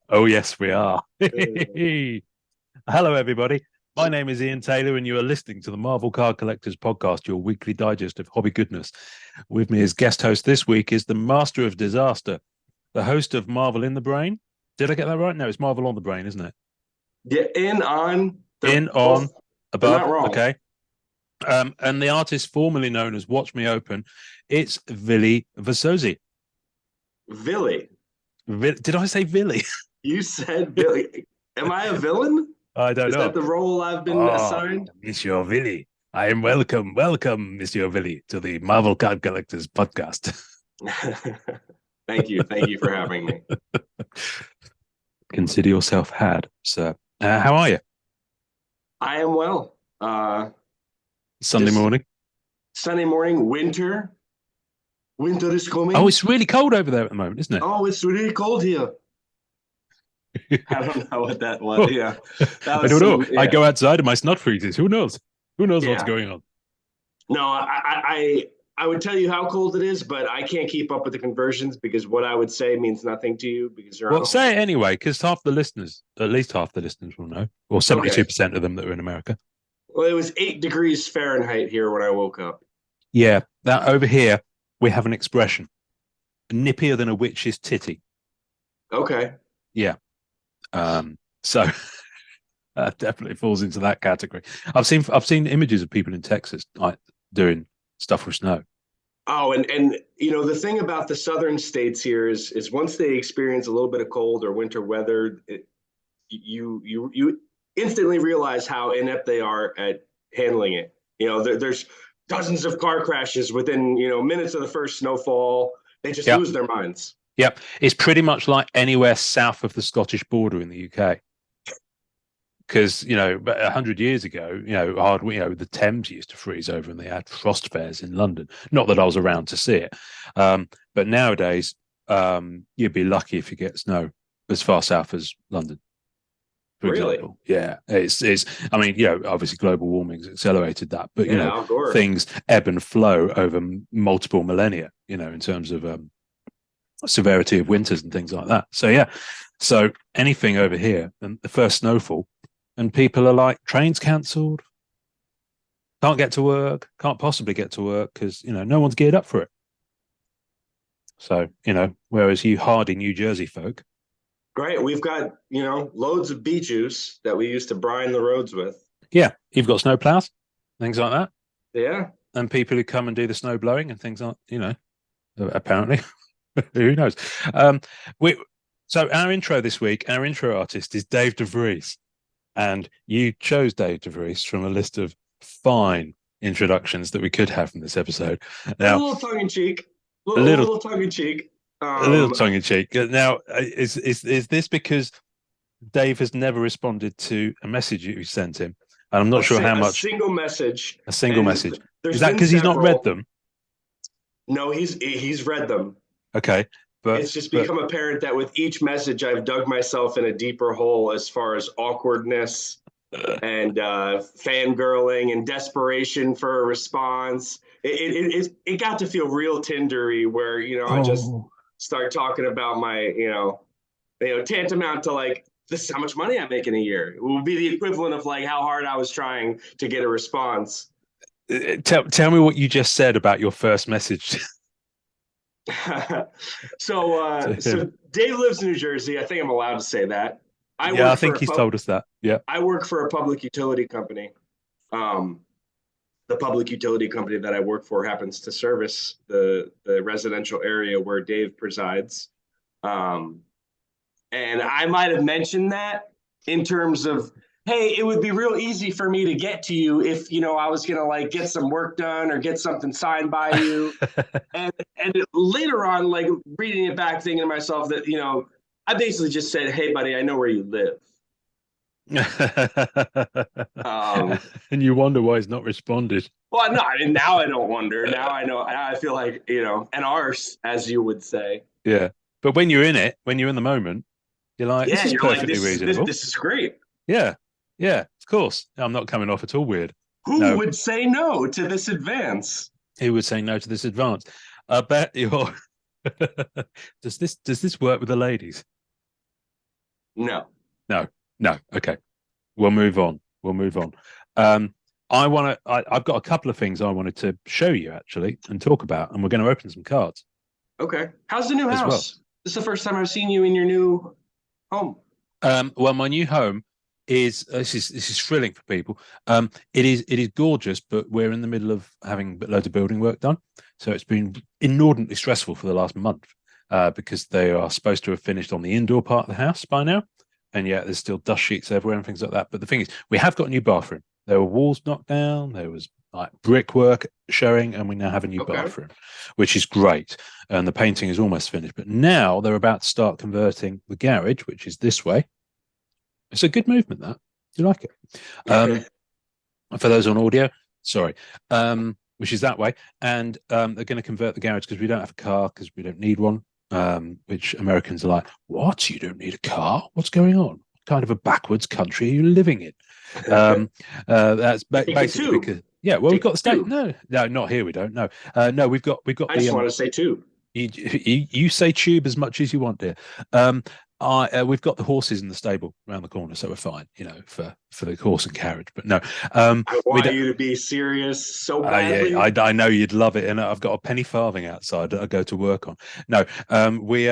Oh, yes, we are. Hello, everybody. My name is Ian Taylor, and you are listening to the Marvel Card Collectors Podcast, your weekly digest of hobby goodness. With me as guest host this week is the Master of Disaster, the host of Marvel in the Brain. Did I get that right? No, it's Marvel on the Brain, isn't it? Yeah, in, on, they're In, both, on, they're not above. wrong. Okay. And the artist formerly known as Watch Me Open, it's Billy Vezzosi. Billy, Did I say Billy? you said Billy. Am I a villain? I don't Is that know. the role I've been Oh, assigned? Monsieur Villy. I am welcome, Monsieur Villy, to the Marvel Card Collectors Podcast. Thank you for having me. Consider yourself had, sir. How are you? I am well. Sunday Just morning. Sunday morning, winter. Winter is Oh, coming. it's really cold over there at the moment, isn't Oh, it's really cold here. it? I don't know what that was. Oh, Yeah, that I was don't know. some. I Yeah, go outside and my snot freezes. Who knows? Who knows what's yeah. going on? No, I would tell you how cold it is, but I can't keep up with the conversions because what I would say means nothing to you because you're on Well, a whole. say it anyway, because half the listeners, at least half the listeners will know, or Okay. 72% of them that are in America. Well, it was 8 degrees Fahrenheit here when I woke up. Yeah, that over here, we have an expression nippier than a witch's titty. Okay. Yeah. So that definitely falls into that category. I've seen images of people in Texas like doing stuff with snow. Oh, and the thing about the southern states here is once they experience a little bit of cold or winter weather, you instantly realize how inept they are at handling it. There's dozens of car crashes within minutes of the first snowfall. They just Yeah. lose their minds. Yep. It's pretty much like anywhere south of the Scottish border in the UK. Because 100 years ago, the Thames used to freeze over, and they had frost fairs in London. Not that I was around to see it, but nowadays, you'd be lucky if you get snow as far south as London, for Really? example. Yeah, it's. I mean, obviously global warming's accelerated that, but Yeah, Al Gore. things ebb and flow over multiple millennia. In terms of severity of winters and things like that. So yeah, so anything over here, and the first snowfall, and people are like, trains cancelled, can't get to work, can't possibly get to work because no one's geared up for it. So whereas you hardy New Jersey folk, Great. We've got, loads of bee juice that we used to brine the roads with. yeah, you've got snow plows, things like that, Yeah. and people who come and do the snow blowing and things like apparently, who knows? Um, we so our intro this week, our intro artist is Dave DeVries. And you chose Dave DeVries from a list of fine introductions that we could have in this episode. A Now, little tongue in cheek. A a little, little, little tongue in cheek. a little tongue in cheek. Now, is this because Dave has never responded to a message you sent him, and I'm not sure how A much single message. a single And message is there's that been because he's not read several. them? No, he's read them. Okay, It's just but become apparent that with each message, I've dug myself in a deeper hole as far as awkwardness and fangirling and desperation for a response. It got to feel real Tindery, where I just oh, start talking about my tantamount to like this is how much money I make in a year. It would be the equivalent of like how hard I was trying to get a response. tell me what you just said about your first message so to him. so Dave lives in New Jersey. I think I'm allowed to say that. I Yeah, I work for think he's told us that. Yeah. I work for a public utility company. Um, the public utility company that I work for happens to service the residential area where Dave presides. Um, and I might have mentioned that in terms of, hey, it would be real easy for me to get to you if I was gonna like get some work done or get something signed by you. And later on, like reading it back, thinking to myself that I basically just said, hey, buddy, I know where you live. Um, And you wonder why he's not responded. well, no, I mean, now I don't wonder. Now I know. Now I feel like an arse, as you would say. Yeah. But when you're in it, when you're in the moment, you're like, this Yeah, is you're like, perfectly this is this reasonable. this is great. Yeah. Yeah. Of course. I'm not coming off at all weird. Who No, would say no to this advance? he would say no to this advance. I bet you're Does this work with the ladies? No. No, no. Okay, we'll move on. We'll move on. Um, I've got a couple of things I wanted to show you actually and talk about, and we're going to open some cards Okay. How's the new as well. house? This is the first time I've seen you in your new home. Well, my new home is this is thrilling for people. It is gorgeous, but we're in the middle of having loads of building work done, so it's been inordinately stressful for the last month because they are supposed to have finished on the indoor part of the house by now, and yet there's still dust sheets everywhere and things like that. But the thing is, we have got a new bathroom. There were walls knocked down. There was like brickwork showing, and we now have a new Okay. bathroom, which is great. And the painting is almost finished. But now they're about to start converting the garage, which is this way. It's a good movement, that. Do you like it? For those on audio, sorry, which is that way. And they're going to convert the garage because we don't have a car because we don't need one. Which Americans are like, what? You don't need a car? What's going on? What kind of a backwards country are you living in? That's basically two. because yeah, well, we've Take got the state. two. No, no, not here. We don't. No, no, we've got I the just want to say two. you say tube as much as you want, dear. We've got the horses in the stable around the corner, so we're fine, for the horse and carriage. But no, I we want don't. you to be serious so Yeah, badly. I know you'd love it, and I've got a penny farthing outside that I go to work on. No, we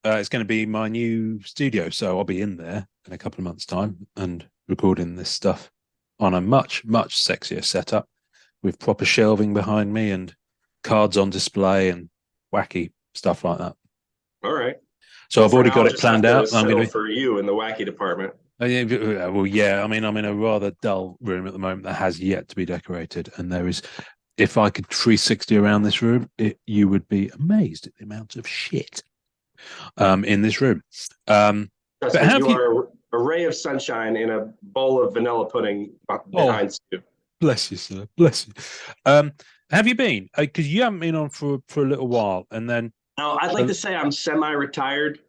it's going to be my new studio, so I'll be in there in a couple of months' time and recording this stuff on a much sexier setup with proper shelving behind me and cards on display and wacky stuff like that. All right. So Well, I've for already now, I'll got it just have planned to out. I'm going settle to be. for you in the wacky department. Yeah, well, yeah. I mean, I'm in a rather dull room at the moment that has yet to be decorated, and there is. If I could 360 around this room, you would be amazed at the amount of shit in this room. Trust But me, have you you? are a ray of sunshine in a bowl of vanilla pudding Oh, behind you. bless you, sir. Bless you. Um, have you been? Because you haven't been on for a little while, and then Now, I'd like uh, to say I'm semi-retired.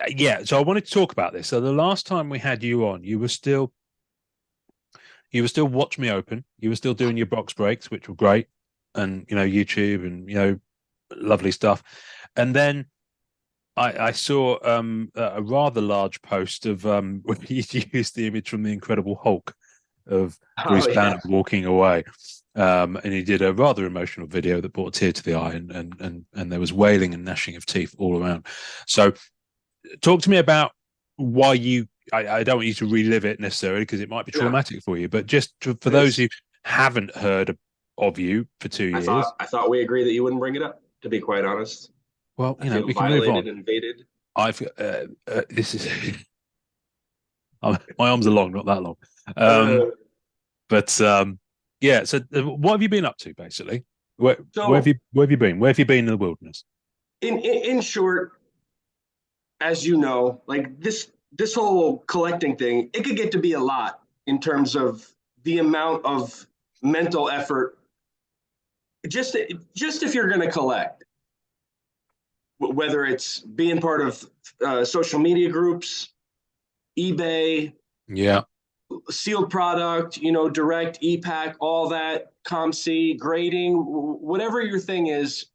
yeah. So I wanted to talk about this. So the last time we had you on, you were still watch me open. You were still doing your box breaks, which were great, and YouTube and lovely stuff. And then I saw a rather large post of where you used the image from the Incredible Hulk of Oh Bruce yeah. Banner walking away. And he did a rather emotional video that brought a tear to the eye, and there was wailing and gnashing of teeth all around. So, talk to me about why you. I don't want you to relive it necessarily because it might be No, traumatic for you, but just for it those is. who haven't heard of you for two I years, thought I thought we agreed that you wouldn't bring it up, to be quite honest. well, I feel we can move violated on. and invaded. I've this is my arms are long, not that long. Um, Uh, but yeah. So, what have you been up to, basically? Where have so you been? Where have you been in the wilderness? in short, as you know, like this whole collecting thing, it could get to be a lot in terms of the amount of mental effort just if you're going to collect, whether it's being part of social media groups, eBay, Yeah. sealed product, direct e-pack, all that, ComC, grading, whatever your thing is,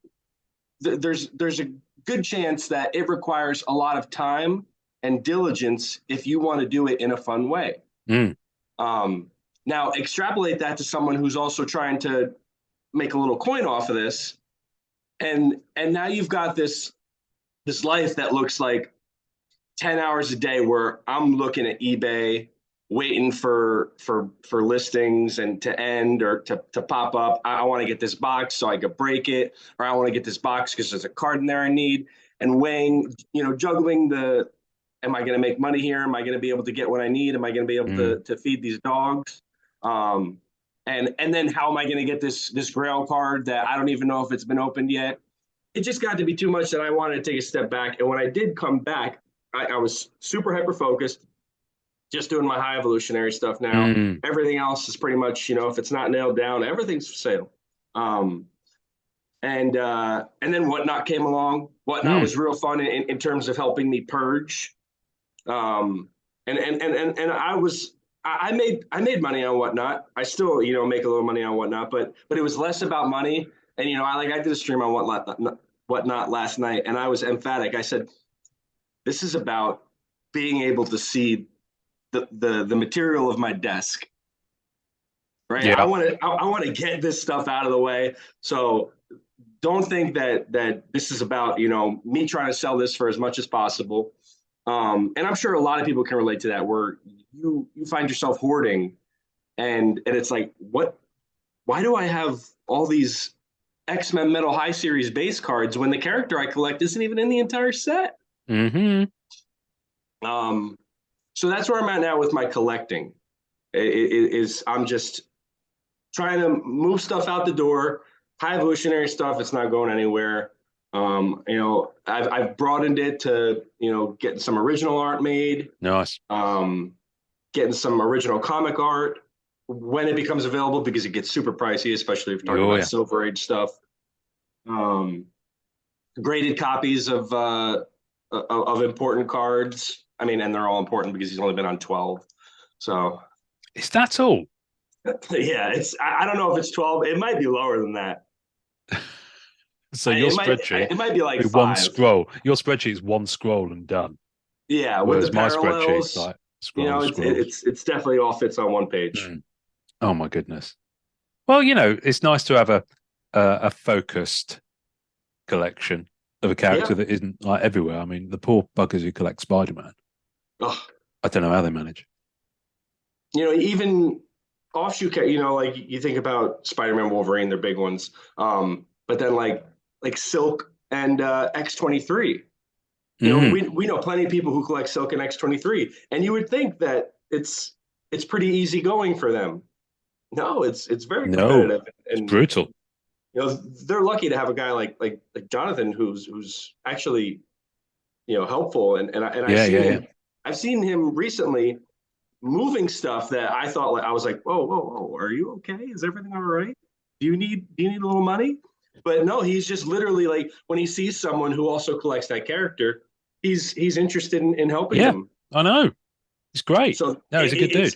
there's a good chance that it requires a lot of time and diligence if you want to do it in a fun way. Mm. Um, Now, extrapolate that to someone who's also trying to make a little coin off of this, and now you've got this life that looks like 10 hours a day where I'm looking at eBay, waiting for listings and to end or to pop up. I want to get this box so I could break it, or I want to get this box because there's a card in there I need, and weighing, juggling the, am I going to make money here? Am I going to be able to get what I need? Am I going to be able Mm. to feed these dogs? Um, and then how am I going to get this Grail card that I don't even know if it's been opened yet? It just got to be too much that I wanted to take a step back. And when I did come back, I was super hyper focused, just doing my high evolutionary stuff now. Mm. Everything else is pretty much, if it's not nailed down, everything's for sale. Um, and then Whatnot came along. Whatnot Mm. was real fun in terms of helping me purge. Um, and I made money on Whatnot. I still make a little money on Whatnot, but it was less about money. And I did a stream on Whatnot whatnot last night, and I was emphatic. I said, "This is about being able to see the material of my desk, right? Yeah. I want to get this stuff out of the way. So don't think that this is about me trying to sell this for as much as possible. And I'm sure a lot of people can relate to that, where you find yourself hoarding, and it's like, what? Why do I have all these X-Men Metal High Series base cards when the character I collect isn't even in the entire set? Mm-hmm. So that's where I'm at now with my collecting. I'm just trying to move stuff out the door. High evolutionary stuff, it's not going anywhere. I've broadened it to getting some original art made. Nice. Getting some original comic art when it becomes available, because it gets super pricey, especially if you're talking about Silver Age stuff. Graded copies of important cards. I mean, and they're all important because he's only been on 12. So is that all? Yeah, I don't know if it's 12. It might be lower than that. So your spreadsheet, it might be like 5. One scroll. Your spreadsheet is one scroll and done. Yeah, whereas with the parallels, my spreadsheet, like it's definitely all fits on one page. Oh my goodness. Well, it's nice to have a focused collection of a character that isn't like everywhere. I mean, the poor buggers who collect Spider-Man. Oh. I don't know how they manage. Even offshoot, like you think about Spider-Man, Wolverine, they're big ones. But then like Silk and X-23. We know plenty of people who collect Silk and X-23, and you would think that it's pretty easy going for them. No, it's very competitive and it's brutal. They're lucky to have a guy like Jonathan who's actually helpful, and I've seen him recently moving stuff that I thought, I was like, whoa, are you okay? Is everything all right? Do you need a little money? But no, he's just literally like, when he sees someone who also collects that character, he's interested in helping them. I know. It's great. So no, he's a good dude.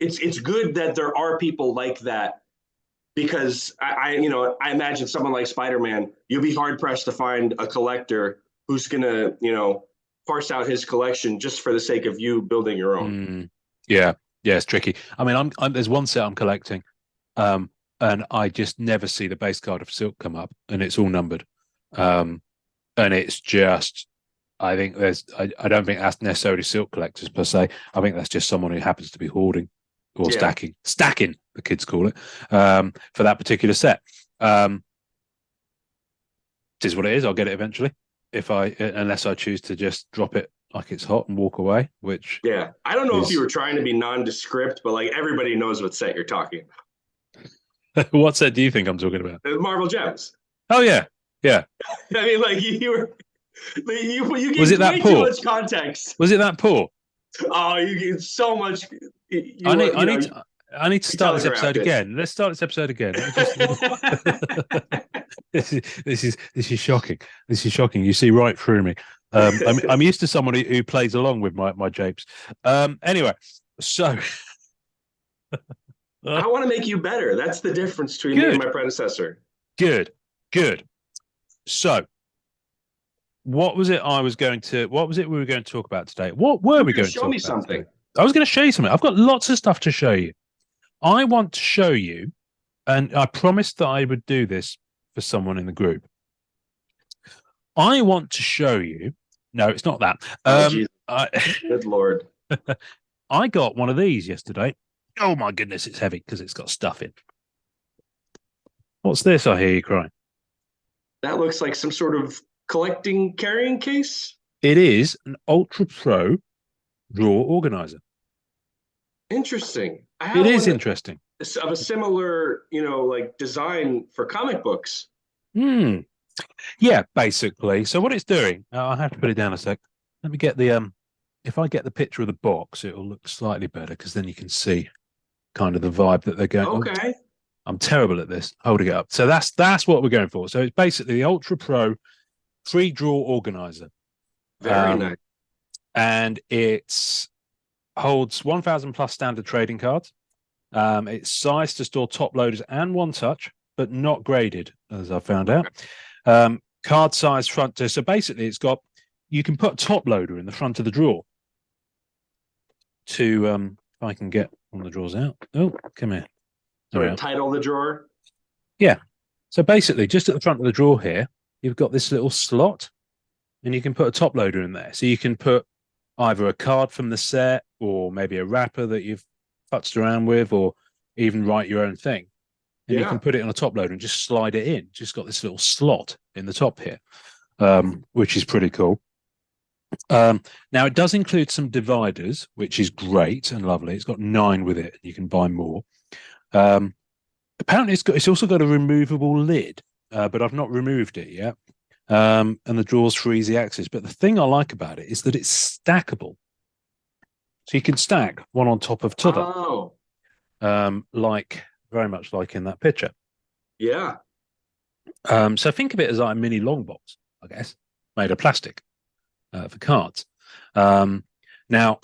It's good that there are people like that, because I imagine someone like Spider-Man, you'll be hard pressed to find a collector who's gonna parse out his collection just for the sake of you building your own. Yeah, it's tricky. I mean, I'm there's one set I'm collecting, and I just never see the base card of Silk come up, and it's all numbered, and it's just, I think I don't think that's necessarily Silk collectors per se. I think that's just someone who happens to be hoarding or stacking, the kids call it, for that particular set. It is what it is. I'll get it eventually, unless I choose to just drop it like it's hot and walk away. Which I don't know if you were trying to be nondescript, but like everybody knows what set you're talking about. What set do you think I'm talking about? Marvel Gems. Oh yeah. I mean, like you gave was it that way poor? Too much context. Was it that poor? Oh, you gave so much. I need to start this episode again. Let's start this episode again. This is shocking. This is shocking. You see right through me. I'm used to someone who plays along with my japes. Anyway, so I want to make you better. That's the difference between me and my predecessor. Good. So, what was it we were going to talk about today? What were we going to talk about? Show me something. Today? I was going to show you something. I've got lots of stuff to show you. I want to show you, and I promised that I would do this for someone in the group. I want to show you. No, it's not that. Good Lord. I got one of these yesterday. Oh my goodness, it's heavy because it's got stuff in. What's this? I hear you crying. That looks like some sort of collecting carrying case. It is an Ultra Pro drawer organizer. Interesting. It is interesting. Of a similar, like design for comic books. Yeah, basically. So what it's doing, I'll have to put it down a sec. Let me get the if I get the picture of the box, it'll look slightly better because then you can see kind of the vibe that they're going. Okay. Oh, I'm terrible at this, holding it up. So that's what we're going for. So it's basically the Ultra Pro 3-drawer organizer. Very nice. And it holds 1,000 plus standard trading cards. It's sized to store top loaders and one touch, but not graded, as I found out. card size front to. So basically, you can put a top loader in the front of the drawer. To if I can get one of the drawers out. Oh, come here. So to title the drawer. Yeah. So basically, just at the front of the drawer here, you've got this little slot, and you can put a top loader in there. So you can put either a card from the set, or maybe a wrapper that you've futzed around with, or even write your own thing. And you can put it on a top loader and just slide it in. Just got this little slot in the top here, which is pretty cool. Now it does include some dividers, which is great and lovely. It's got 9 with it. You can buy more. Apparently, it's also got a removable lid, but I've not removed it yet. And the drawers for easy access. But the thing I like about it is that it's stackable, so you can stack one on top of t'other. Oh, like very much like in that picture. Yeah. So think of it as like a mini long box, I guess, made of plastic for cards. Now,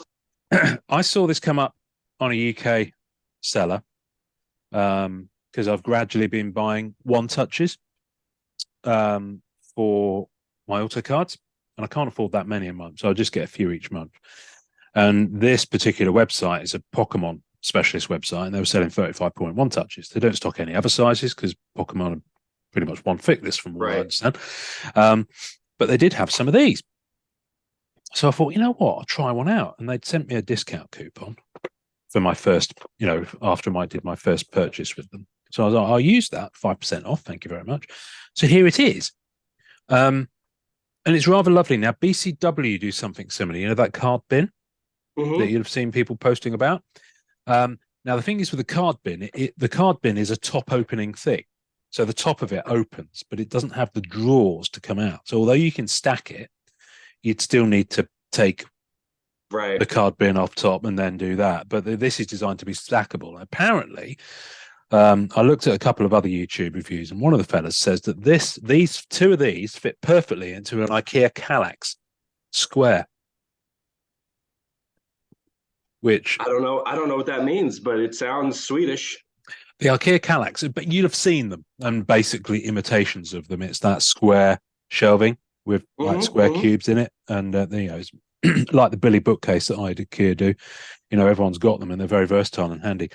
I saw this come up on a UK seller because I've gradually been buying one touches for my auto cards, and I can't afford that many a month, so I'll just get a few each month. And this particular website is a Pokemon specialist website, and they were selling 35.1 touches. They don't stock any other sizes because Pokemon are pretty much one thickness from what I understand. But they did have some of these. So I thought, you know what, I'll try one out. And they'd sent me a discount coupon for my first, after I did my first purchase with them. So I was like, I'll use that, 5% off. Thank you very much. So here it is. And it's rather lovely. Now, BCW do something similar. That card bin that you'd have seen people posting about. Now, the thing is with the card bin, the card bin is a top opening thing. So the top of it opens, but it doesn't have the drawers to come out. So although you can stack it, you'd still need to take the card bin off top and then do that. But this is designed to be stackable. Apparently, I looked at a couple of other YouTube reviews, and one of the fellas says that these two of these fit perfectly into an IKEA Kallax square. Which I don't know what that means, but it sounds Swedish. The IKEA Kallax, but you'd have seen them, and basically imitations of them. It's that square shelving with like square cubes in it, and it's like the Billy bookcase that I had IKEA do. Everyone's got them, and they're very versatile and handy.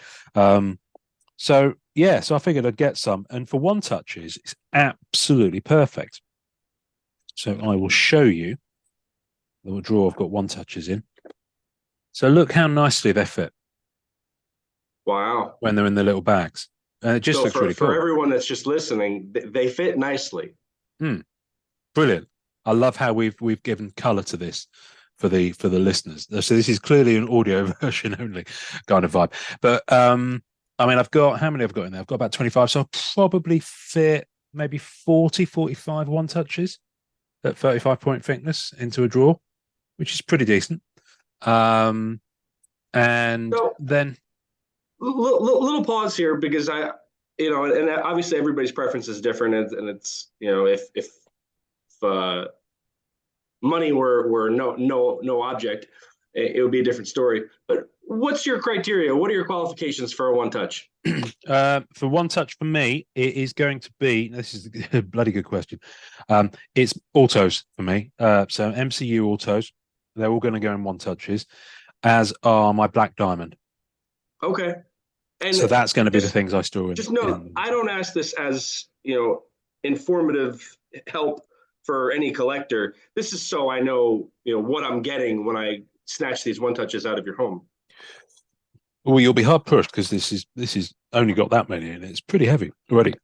So I figured I'd get some, and for one touches, it's absolutely perfect. So I will show you the drawer I've got one touches in. So look how nicely they fit. Wow. When they're in the little bags. And it just looks really cool. For everyone that's just listening, they fit nicely. Brilliant. I love how we've given color to this for the listeners. So this is clearly an audio version only kind of vibe. But I've got, how many I've got in there? I've got about 25. So I'll probably fit maybe 40, 45 one touches at 35 point thickness into a drawer, which is pretty decent. And then little pause here, because and obviously everybody's preference is different, and it's if money were no object, it would be a different story. But what's your criteria? What are your qualifications for a one touch? For one touch for me, it is going to be, this is a bloody good question. It's autos for me. So MCU autos, they're all going to go in one touches, as are my Black Diamond. Okay. And so that's going to be the things I store in. Just know, I don't ask this as, informative help for any collector. This is so I know, what I'm getting when I snatch these one touches out of your home. Well, you'll be hard pushed because this is only got that many in it. It's pretty heavy already.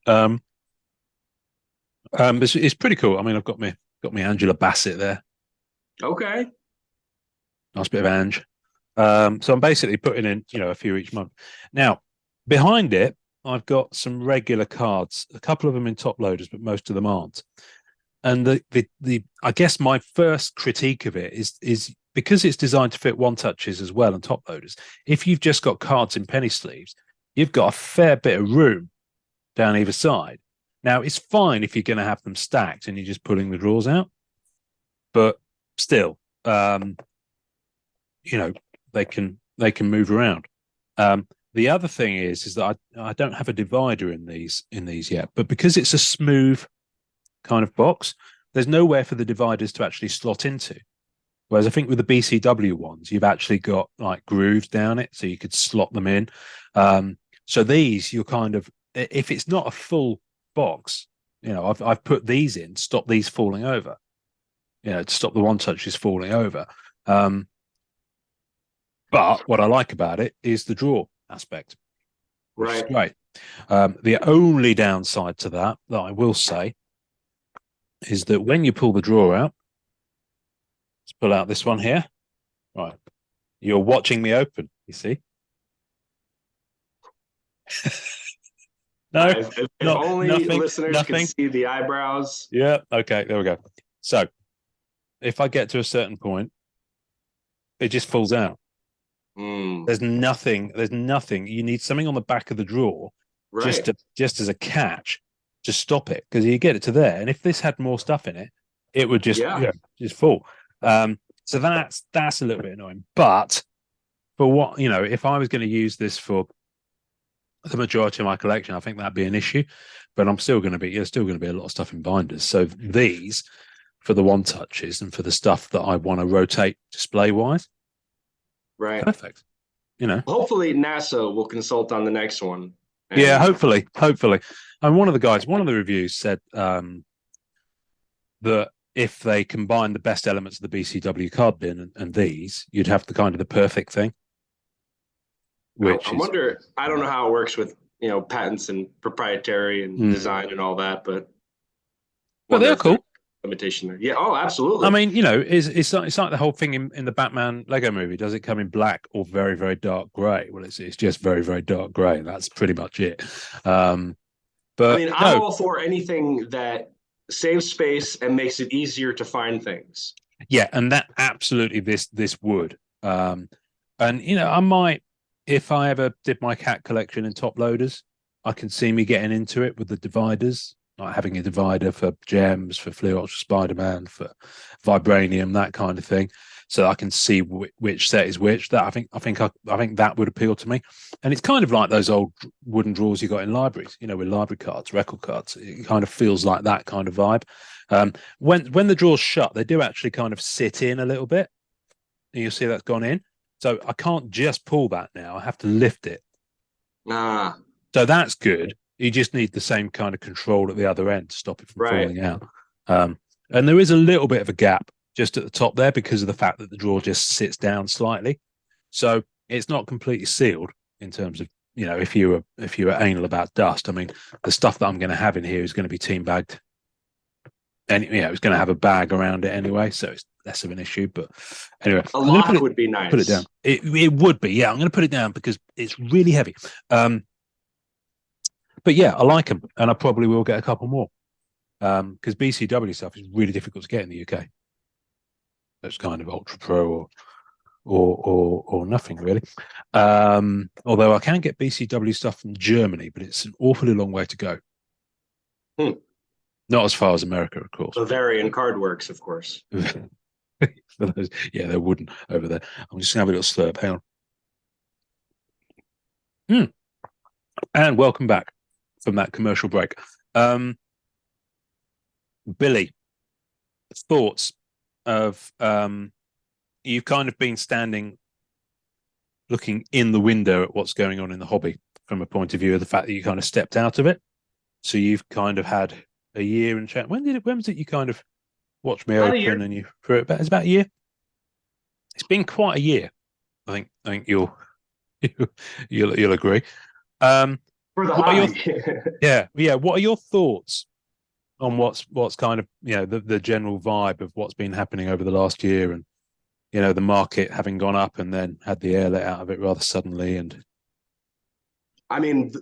It's pretty cool. I mean, I've got me Angela Bassett there. Okay. Nice bit of Ange. So I'm basically putting in, a few each month. Now, behind it, I've got some regular cards, a couple of them in top loaders, but most of them aren't. And the I guess my first critique of it is because it's designed to fit one touches as well and top loaders. If you've just got cards in penny sleeves, you've got a fair bit of room down either side. Now, it's fine if you're going to have them stacked and you're just pulling the drawers out, but still, they can move around. The other thing is that I don't have a divider in these yet, but because it's a smooth kind of box, there's nowhere for the dividers to actually slot into. Whereas I think with the BCW ones, you've actually got like grooves down it, so you could slot them in. So these, you're kind of, if it's not a full box, I've put these in, stop these falling over, to stop the one touches falling over. But what I like about it is the draw aspect, which is great. The only downside to that I will say is that when you pull the drawer out, let's pull out this one here. Right. You're watching me open, you see? No, if only nothing, listeners can see the eyebrows. Yeah. Okay. There we go. So if I get to a certain point, it just falls out. There's nothing. You need something on the back of the drawer, just as a catch to stop it, because you get it to there, and if this had more stuff in it, it would just just fall. So that's a little bit annoying. But for what, if I was going to use this for the majority of my collection, I think that'd be an issue. But there's still going to be a lot of stuff in binders. So these, for the one touches and for the stuff that I want to rotate display wise, perfect. Hopefully NASA will consult on the next one. Yeah, hopefully. And one of the reviews said that if they combine the best elements of the BCW card bin and these, you'd have the perfect thing. I wonder, I don't know how it works with, patents and proprietary and design and all that, but they're cool. Limitation there. Yeah. Oh, absolutely. I mean, it's like the whole thing in the Batman Lego movie. Does it come in black or very, very dark gray? Well, it's just very, very dark gray. That's pretty much it. But I mean, I'm all for anything that saves space and makes it easier to find things. Yeah, and that absolutely this would. And I might, if I ever did my cat collection in top loaders, I can see me getting into it with the dividers, like having a divider for gems, for Flea Ultra Spider-Man, for Vibranium, that kind of thing. So I can see which set is which. That I think that would appeal to me. And it's kind of like those old wooden drawers you got in libraries, with library cards, record cards. It kind of feels like that kind of vibe. When the drawers shut, they do actually kind of sit in a little bit. And you'll see that's gone in. So I can't just pull that now. I have to lift it. So that's good. You just need the same kind of control at the other end to stop it from falling out. And there is a little bit of a gap just at the top there because of the fact that the drawer just sits down slightly. So it's not completely sealed in terms of, if you were anal about dust. I mean, the stuff that I'm going to have in here is going to be team bagged. And it's going to have a bag around it anyway, so it's less of an issue. But anyway, a lock would be nice. Put it down. It would be, yeah. I'm going to put it down because it's really heavy. But yeah, I like them, and I probably will get a couple more because BCW stuff is really difficult to get in the UK. That's kind of Ultra Pro or nothing really. Although I can get BCW stuff from Germany, but it's an awfully long way to go. Not as far as America, of course. Bavarian card works, of course. Yeah, they're wooden over there. I'm just going to have a little slurp. Hang on. And welcome back from that commercial break. Billy, thoughts of you've kind of been standing looking in the window at what's going on in the hobby from a point of view of the fact that you kind of stepped out of it. So you've kind of had a year and chat. When was it you kind of watched me open and you threw it back? It's about a year. It's been quite a year. I think you'll agree. For the hobby. Yeah. What are your thoughts on what's kind of the general vibe of what's been happening over the last year, and the market having gone up and then had the air let out of it rather suddenly? And I mean,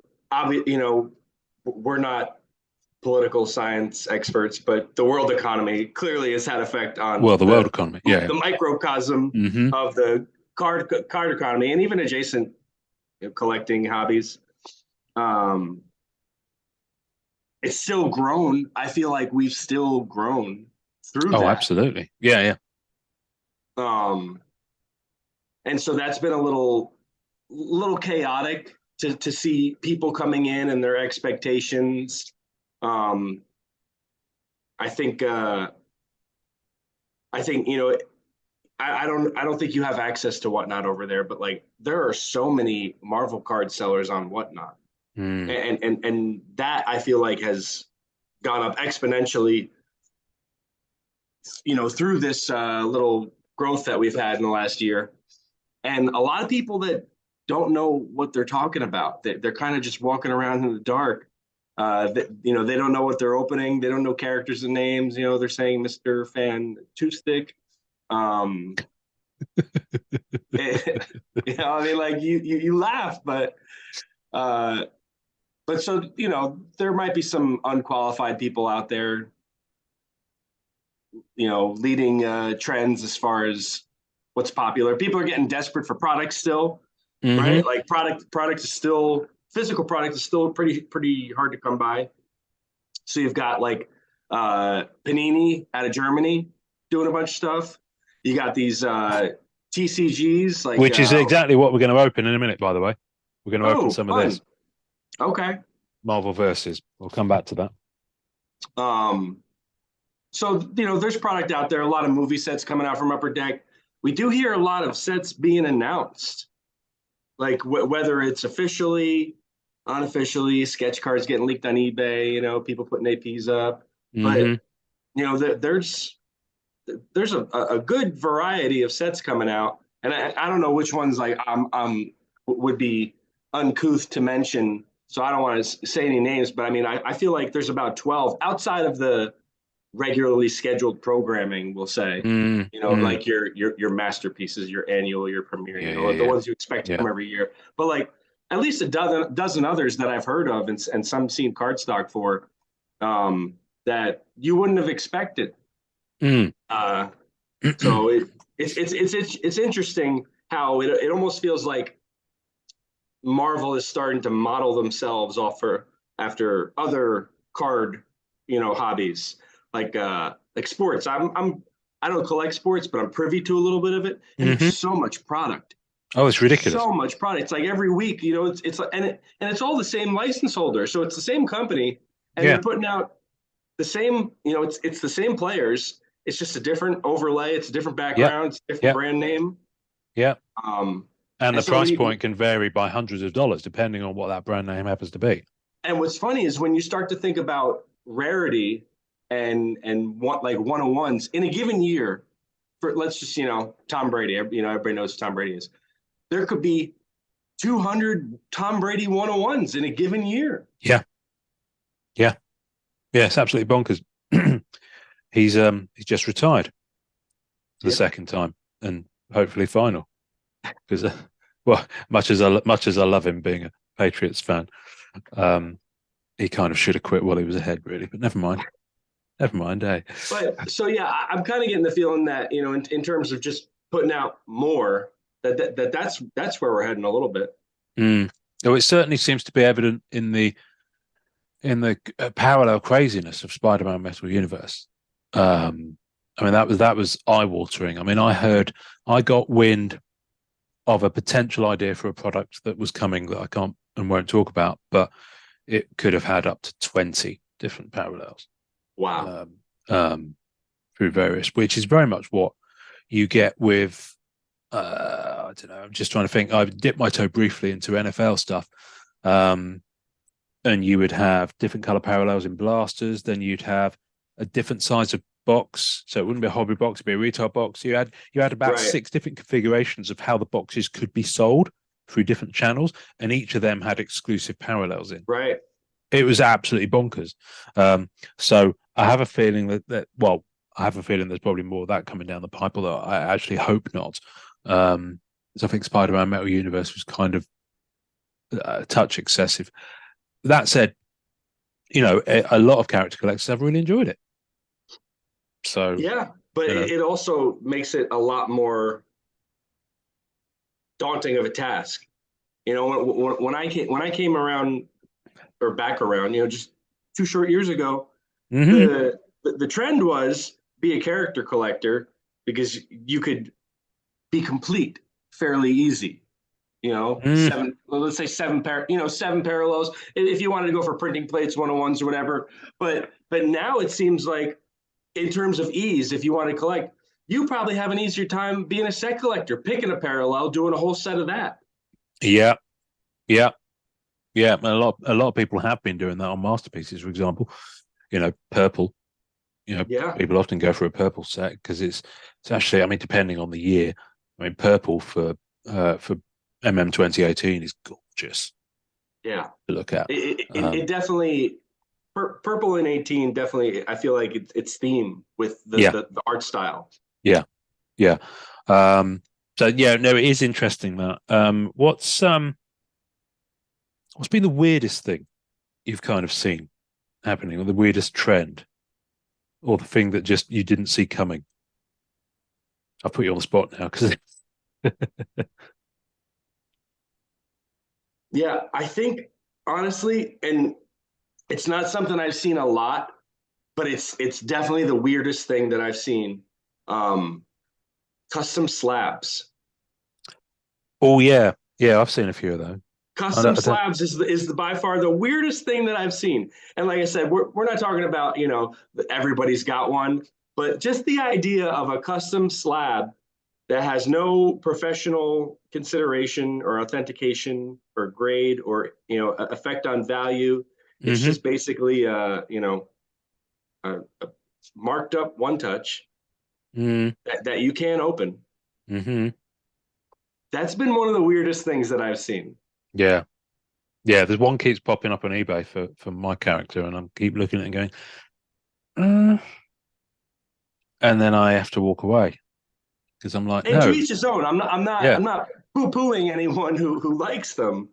we're not political science experts, but the world economy clearly has had effect on the world economy, the microcosm of the card economy, and even adjacent collecting hobbies. It's still grown. I feel like we've still grown through that. Oh, absolutely. Yeah. And so that's been a little chaotic to see people coming in and their expectations. I think I think, I don't think you have access to Whatnot over there, but like there are so many Marvel card sellers on Whatnot. Mm. And that I feel like has gone up exponentially, through this little growth that we've had in the last year. And a lot of people that don't know what they're talking about, they're kind of just walking around in the dark. They don't know what they're opening. They don't know characters and names. They're saying Mr. Fan Two Stick. Um, I mean, like you laugh, uh, but so there might be some unqualified people out there, leading trends as far as what's popular. People are getting desperate for products still, Hmm. right? Like product is still physical product is still pretty hard to come by. So you've got like Panini out of Germany doing a bunch of stuff. You got these TCGs like Which is exactly what we're going to open in a minute, by the way. We're going to open oh, some of this fun. Okay. Marvel versus. We'll come back to that. Um, so there's product out there. A lot of movie sets coming out from Upper Deck. We do hear a lot of sets being announced, like whether it's officially, unofficially, sketch cards getting leaked on eBay. People putting APs up, but Hmm. there's a good variety of sets coming out, and I don't know which ones like would be uncouth to mention. So I don't want to say any names, but I mean I feel like there's about 12 outside of the regularly scheduled programming, we'll say, Mm, mm. like your masterpieces, your annual, your premiere, Yeah, yeah, the yeah, ones you expect to yeah. come every year. But like at least a dozen others that I've heard of and some seen cardstock for, that you wouldn't have expected. Mm. Uh, so it's interesting how it almost feels like Marvel is starting to model themselves off for after other card, hobbies like sports. I don't collect sports, but I'm privy to a little bit of it, and there's Hmm. so much product, Oh, it's ridiculous. so much product. It's like every week, it's like and it's all the same license holder, so it's the same company, and Yeah, they're putting out the same. It's the same players. It's just a different overlay. It's a different yeah, background. It's a different yeah, brand name. yeah. Um, And and the so when price you point can vary by hundreds of dollars depending on what that brand name happens to be. and what's funny is when you start to think about rarity and what like 101s in a given year for let's just Tom Brady, everybody knows who Tom Brady is. There could be 200 Tom Brady 101s in a given year. Yeah, yeah, yeah. It's absolutely bonkers. He's just retired for the Yep. second time and hopefully final because well, much as I love him being a Patriots fan, um, he kind of should have quit while he was ahead, really. But never mind. Never mind, eh? But so yeah, I'm kind of getting the feeling that in terms of just putting out more that's where we're heading a little bit. Mm. Oh, it certainly seems to be evident in the parallel craziness of Spider-Man Metal Universe. Um, I mean, that was eye-watering. I mean, I got wind of a potential idea for a product that was coming that I can't and won't talk about, but it could have had up to 20 different parallels Wow. um, um, through various, which is very much what you get with. I don't know. I'm just trying to think. I've dipped my toe briefly into NFL stuff. Um, and you would have different color parallels in blasters. Then you'd have a different size of box, so it wouldn't be a hobby box; it'd be a retail box. You had about Right. 6 different configurations of how the boxes could be sold through different channels, and each of them had exclusive parallels in. Right. It was absolutely bonkers. So I have a feeling that well, I have a feeling there's probably more of that coming down the pipe, although I actually hope not. So I think Spider-Man Metal Universe was kind of a touch excessive. That said, a lot of character collectors have really enjoyed it. So, Yeah, but you know, it also makes it a lot more daunting of a task. When I came around or back around, just 2 short years ago, hmm the trend was be a character collector because you could be complete fairly easy. mm, Seven, well, let's say seven parallels. If you wanted to go for printing plates, 101s or whatever. But now it seems like in terms of ease, if you want to collect, you probably have an easier time being a set collector, picking a parallel, doing a whole set of that. Yeah, yeah, yeah. A lot of people have been doing that on masterpieces, for example. Purple. Yeah. People often go for a purple set because it's actually, I mean, depending on the year. I mean, purple for MM 2018 is gorgeous Yeah. to look at. It definitely, purple in 18 definitely, I feel like it's theme with Yeah, the art style. yeah, yeah. So yeah, no, it is interesting that. What's been the weirdest thing you've kind of seen happening, or the weirdest trend, or the thing that just you didn't see coming? I'll put you on the spot now because Yeah, I think honestly, and it's not something I've seen a lot, but it's definitely the weirdest thing that I've seen. Um, Custom slabs. oh yeah, yeah, I've seen a few of those. Custom I don't. slabs is the by far the weirdest thing that I've seen. And like I said, we're not talking about, everybody's got one, but just the idea of a custom slab that has no professional consideration or authentication or grade or effect on value. It's Hmm. just basically a marked up one touch Mm, that you can open. hmm. That's been one of the weirdest things that I've seen. Yeah, yeah. There's one keeps popping up on eBay for my character, and I keep looking at it and going, uh, and then I have to walk away because I'm like, And to no, each his own. yeah, I'm not poo-pooing anyone who likes them,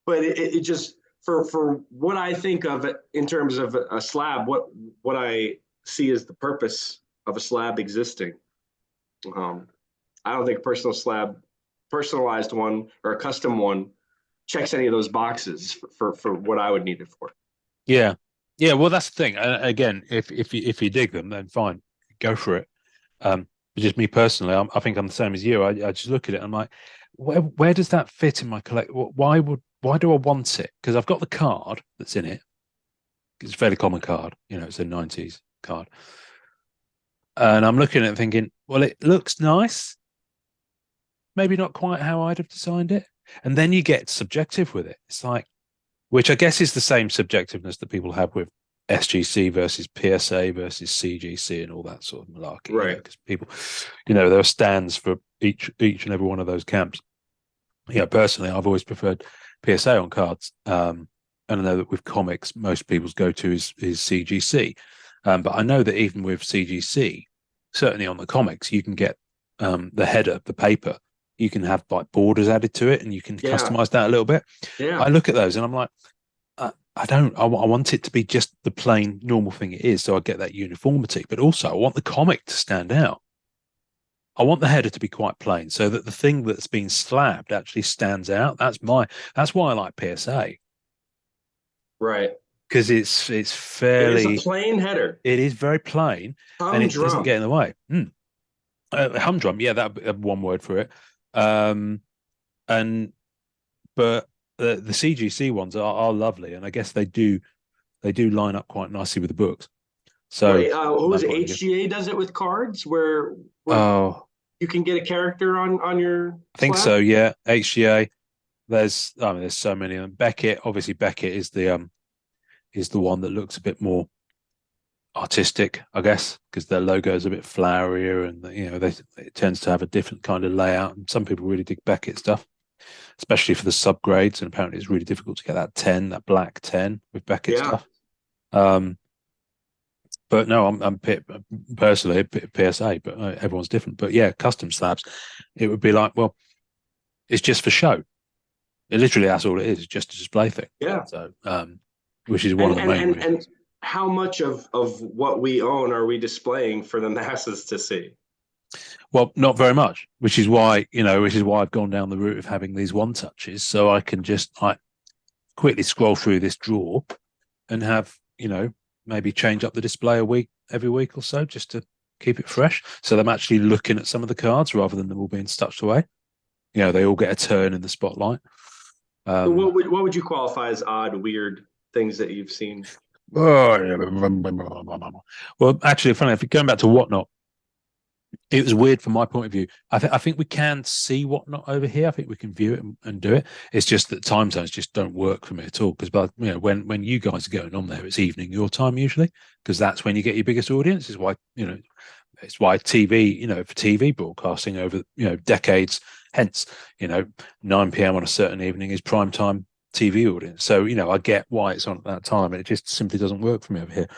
but it just for what I think of it in terms of a slab, what I see as the purpose of a slab existing. Um, I don't think a personalized one or a custom one checks any of those boxes for what I would need it for. yeah, yeah. Well, that's the thing. Again, if you dig them, then fine, go for it. But just me personally, I think I'm the same as you. I just look at it. I'm like, where does that fit in my collect? Why do I want it? Because I've got the card that's in it. It's a fairly common card. It's a '90s card, and I'm looking at it thinking, well, it looks nice. Maybe not quite how I'd have designed it. And then you get subjective with it. It's like, which I guess is the same subjectiveness that people have with SGC versus PSA versus CGC and all that sort of malarkey, Right. because people, there are stands for each and every one of those camps. Personally, I've always preferred PSA on cards. And I know that with comics, most people's go-to is CGC. But I know that even with CGC, certainly on the comics, you can get the header, the paper, you can have like borders added to it and you can Yeah. customize that a little bit. Yeah. I look at those and I'm like, I don't. I want it to be just the plain normal thing it is, so I get that uniformity. But also, I want the comic to stand out. I want the header to be quite plain, so that the thing that's been slabbed actually stands out. That's why I like PSA Right. because it's It is a fairly. plain header. It is very plain, and it doesn't get Humdrum. in the way. Humdrum, yeah, that one word for it. Um, and but the CGC ones are lovely, and I guess they do line up quite nicely with the books. So Wait, who from was that it? point of view, HGA does it with cards where oh, you can get a character on your I think so. slab. Yeah, HGA. There's so many of them. Beckett, obviously, Beckett is the one that looks a bit more artistic, I guess, because their logo is a bit flowerier, and it tends to have a different kind of layout. And some people really dig Beckett stuff, especially for the subgrades. And apparently, it's really difficult to get that black 10 with Beckett Yeah. stuff. Um, but no, I'm personally PSA, but everyone's different. But yeah, custom slabs, it would be like, well, it's just for show. It literally, that's all it is. It's just a display thing. Yeah. So, which is one And of the and main and and reasons. how much of what we own are we displaying for the masses to see? Well, not very much, which is why I've gone down the route of having these one touches, so I can just like quickly scroll through this drawer and have maybe change up the display every week or so, just to keep it fresh. So I'm actually looking at some of the cards rather than them all being stutched away. They all get a turn in the spotlight. So Um, what would you qualify as odd, weird things that you've seen? well, actually, funny, if you're going back to Whatnot, It was weird from my point of view. I think we can see Whatnot over here. I think we can view it and do it. It's just that time zones just don't work for me at all. Because, when you guys are going on there, it's evening your time usually, because that's when you get your biggest audience. Is why it's why TV, for TV broadcasting over decades hence, 9 p.m. on a certain evening is prime time TV audience. So I get why it's on at that time, and it just simply doesn't work for me over here.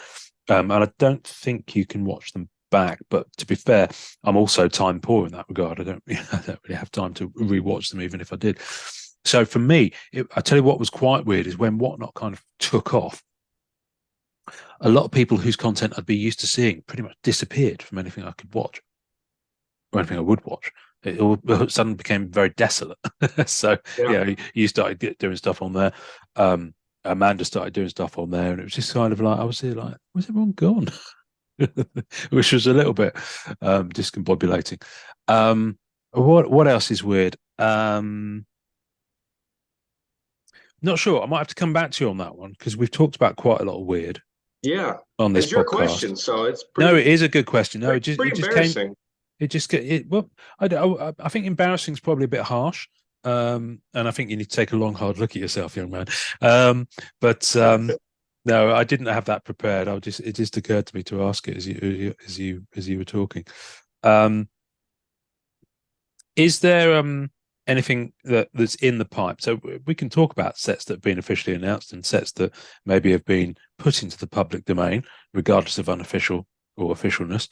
And I don't think you can watch them back. But to be fair, I'm also time poor in that regard. I don't really have time to rewatch them, even if I did. So for me, I tell you what was quite weird is when Whatnot kind of took off. A lot of people whose content I'd be used to seeing pretty much disappeared from anything I could watch or anything I would watch. It all suddenly became very desolate. So you started doing stuff on there. Amanda started doing stuff on there, and it was just kind of like I was here like, where's everyone gone? Which was a little bit discombobulating. What else is weird? Not sure. I might have to come back to you on that one because we've talked about quite a lot of weird. Yeah, on this it's your podcast. Question, so it's pretty, no, it is a good question. No, pretty, it just embarrassing. Came. It just well, I think embarrassing is probably a bit harsh. And I think you need to take a long, hard look at yourself, young man. No, I didn't have that prepared. It just occurred to me to ask it as you were talking. Is there anything that's in the pipe? So we can talk about sets that have been officially announced and sets that maybe have been put into the public domain, regardless of unofficial or officialness.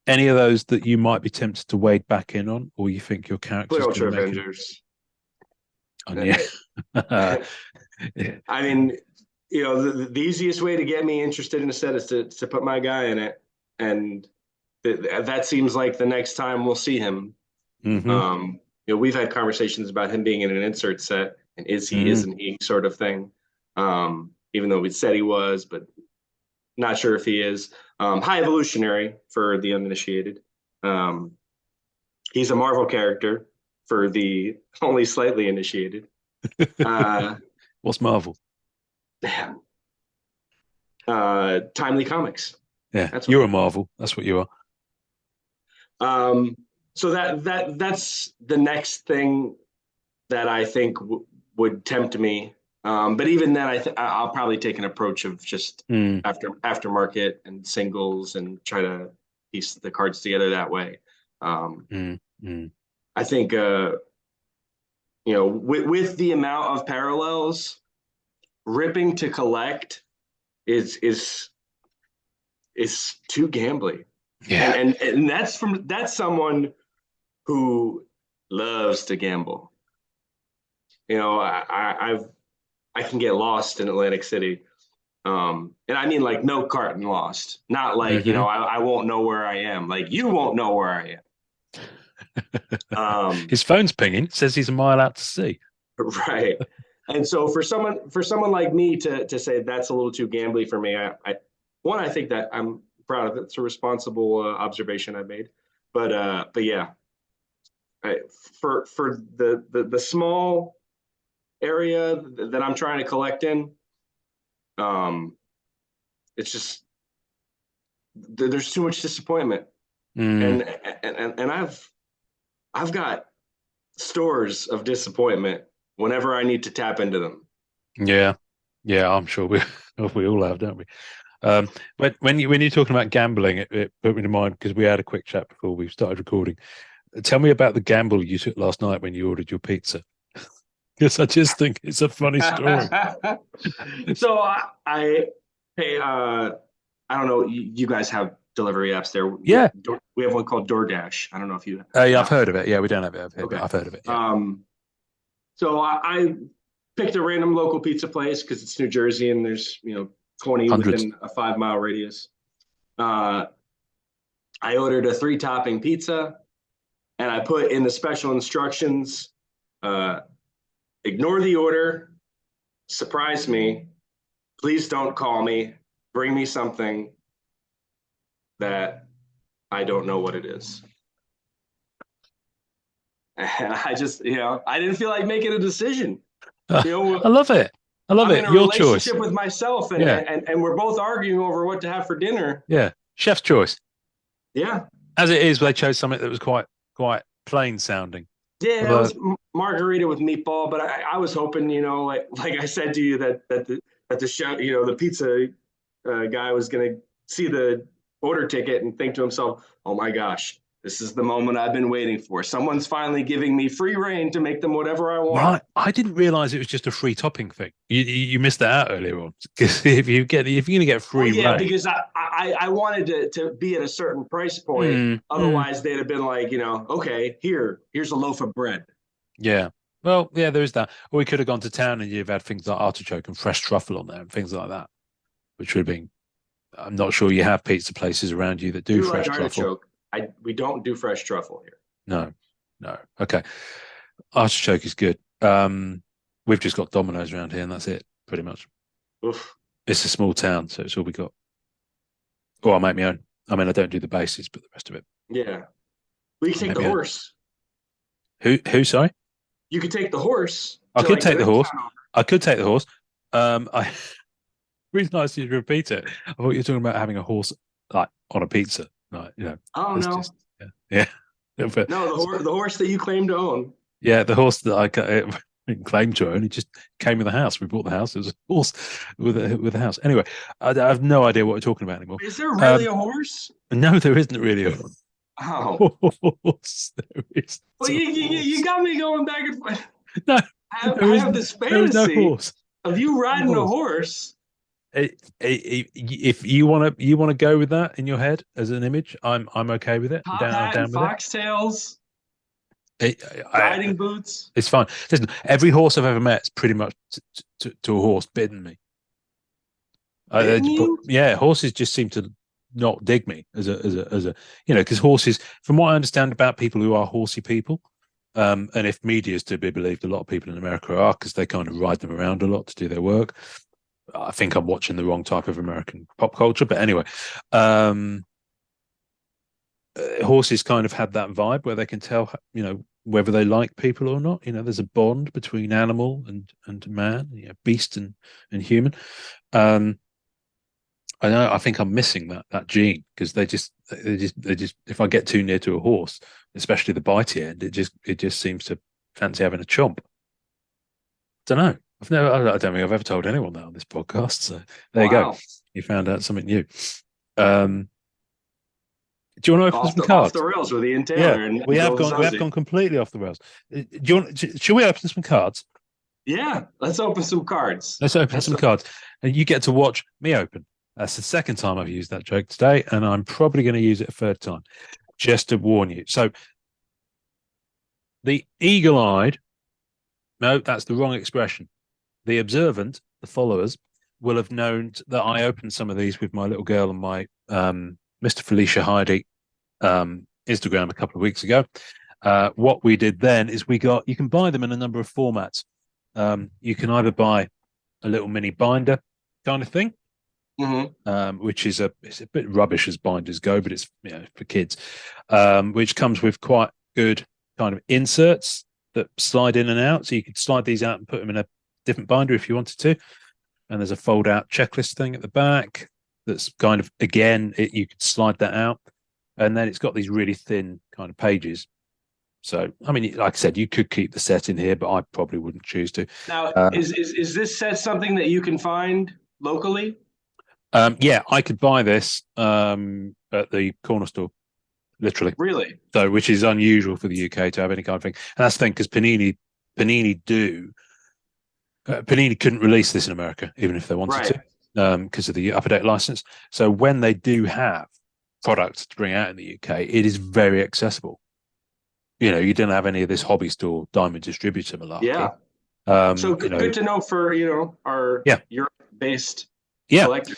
Any of those that you might be tempted to wade back in on, or you think your character's going to make Avengers. Yeah. I mean, the easiest way to get me interested in a set is to put my guy in it, and that seems like the next time we'll see him. Mm-hmm. We've had conversations about him being in an insert set, and is he, isn't he, sort of thing. Even though we said he was, but not sure if he is. High Evolutionary for the uninitiated. He's a Marvel character for the only slightly initiated. What's Marvel? Timely Comics. Yeah, you're a Marvel. That's what you are. So that's the next thing that I think would tempt me. But even then, I'll probably take an approach of just aftermarket and singles and try to piece the cards together that way. I think with the amount of parallels, ripping to collect is too gambly. Yeah, and that's someone who loves to gamble. I can get lost in Atlantic City. And I mean like no carton lost, not like, I won't know where I am. Like you won't know where I am. His phone's pinging. It says he's a mile out to sea. Right. And so for someone like me to say that's a little too gambly for me, I think that I'm proud of it. It's a responsible observation I made. But yeah, for the small area that I'm trying to collect in, it's just there's too much disappointment, and I've got stores of disappointment whenever I need to tap into them. Yeah, I'm sure we all have, don't we? But when you're talking about gambling, it put me to mind because we had a quick chat before we started recording. Tell me about the gamble you took last night when you ordered your pizza. Because I just think it's a funny story. So I don't know. You guys have delivery apps there? Yeah, we have one called DoorDash. I don't know if you. Yeah, I've heard of it. Yeah, we don't have it. Okay. I've heard of it. Yeah. So I picked a random local pizza place because it's New Jersey and there's 20 Hundreds. within a 5-mile radius. I ordered a 3-topping pizza, and I put in the special instructions. Ignore the order, surprise me, please don't call me, bring me something that I don't know what it is. And I just, I didn't feel like making a decision. I love it. I love it. I'm in a Your relationship choice. with myself, and we're both arguing over what to have for dinner. Yeah, chef's choice. Yeah. As it is, they chose something that was quite plain sounding. Yeah, it Although, was margarita with meatball, but I was hoping, like I said to you, that the show, the pizza guy was gonna see the order ticket and think to himself, "Oh my gosh, this is the moment I've been waiting for. Someone's finally giving me free reign to make them whatever I want." right, I didn't realize it was just a free topping thing. You missed that out earlier on, because if you're gonna get Well, free yeah, reign, because I wanted to be at a certain price point. mm, mm, Otherwise, they'd have been like, okay, here's a loaf of bread. yeah. Well, yeah, there is that. Or we could have gone to town and you've had things like artichoke and fresh truffle on there and things like that, which would have been. I'm not sure you have pizza places around you that do Do like fresh truffle. artichoke. We don't do fresh truffle here. No, no. Okay, artichoke is good. We've just got Domino's around here, and that's it, pretty much. Oof. It's a small town, so it's all we got. Or I make my own. I mean, I don't do the bases, but the rest of it. Yeah. We can I take make the my own. horse. Who? Sorry, You could take the horse I to could like the take the next horse. town. I could take the horse. I Reason I asked you to repeat it. I thought you were talking about having a horse like on a pizza. Like, Oh it's no, just yeah. But, no, the horse that you claim to own. yeah, the horse that I didn't claim to own, it just came with the house. We bought the house. It was a horse with a house. Anyway, I have no idea what we're talking about anymore. Is there really a horse? No, there isn't really a Oh, horse. There is well, a you horse. got me going back and forth. No, I have this there is no fantasy horse. of you riding a Horse. horse. If you want to go with that in your head as an image, I'm okay with it. Top I'm hat and down with it. foxtails, It, riding boots. it's fine. Listen, every horse I've ever met is pretty much to a horse bitten me. Bitten you? Yeah, horses just seem to not dig me as a because horses, from what I understand about people who are horsey people, and if media is to be believed, a lot of people in America are, because they kind of ride them around a lot to do their work. I think I'm watching the wrong type of American pop culture, but anyway, horses kind of had that vibe where they can tell, whether they like people or not. There's a bond between animal and man, beast and human. I think I'm missing that gene, because they just if I get too near to a horse, especially the bitey end, it just seems to fancy having a chomp. Don't know. I don't think I've ever told anyone that on this podcast. So there you go. You found out something new. Do you want to open some cards? Off the rails with Ian Yeah, Taylor. And we have Bill gone. We have Vezzosi. gone completely off the rails. Shall we open some cards? Yeah, let's open some cards. Let's open some cards, and you get to watch me open. That's the second time I've used that joke today, and I'm probably going to use it a third time, just to warn you. So, the eagle-eyed. No, that's the wrong expression. The observant, the followers, will have known that I opened some of these with my little girl and my Mr. Felicia Heidi Instagram a couple of weeks ago. What we did then is you can buy them in a number of formats. You can either buy a little mini binder kind of thing, which is it's a bit rubbish as binders go, but it's for kids, which comes with quite good kind of inserts that slide in and out. So you could slide these out and put them in a different binder if you wanted to. And there's a fold out checklist thing at the back that's kind of, again, you could slide that out. And then it's got these really thin kind of pages. So, I mean, like I said, you could keep the set in here, but I probably wouldn't choose to. Now, is this set something that you can find locally? Yeah, I could buy this at the corner store, literally. Really? So, which is unusual for the UK to have any kind of thing. And that's the thing, because Panini couldn't release this in America, even if they wanted to, because of the upper date license. So when they do have products to bring out in the UK, it is very accessible. You don't have any of this hobby store diamond distributor malarkey. Yeah. So good to know for our Europe-based collectors.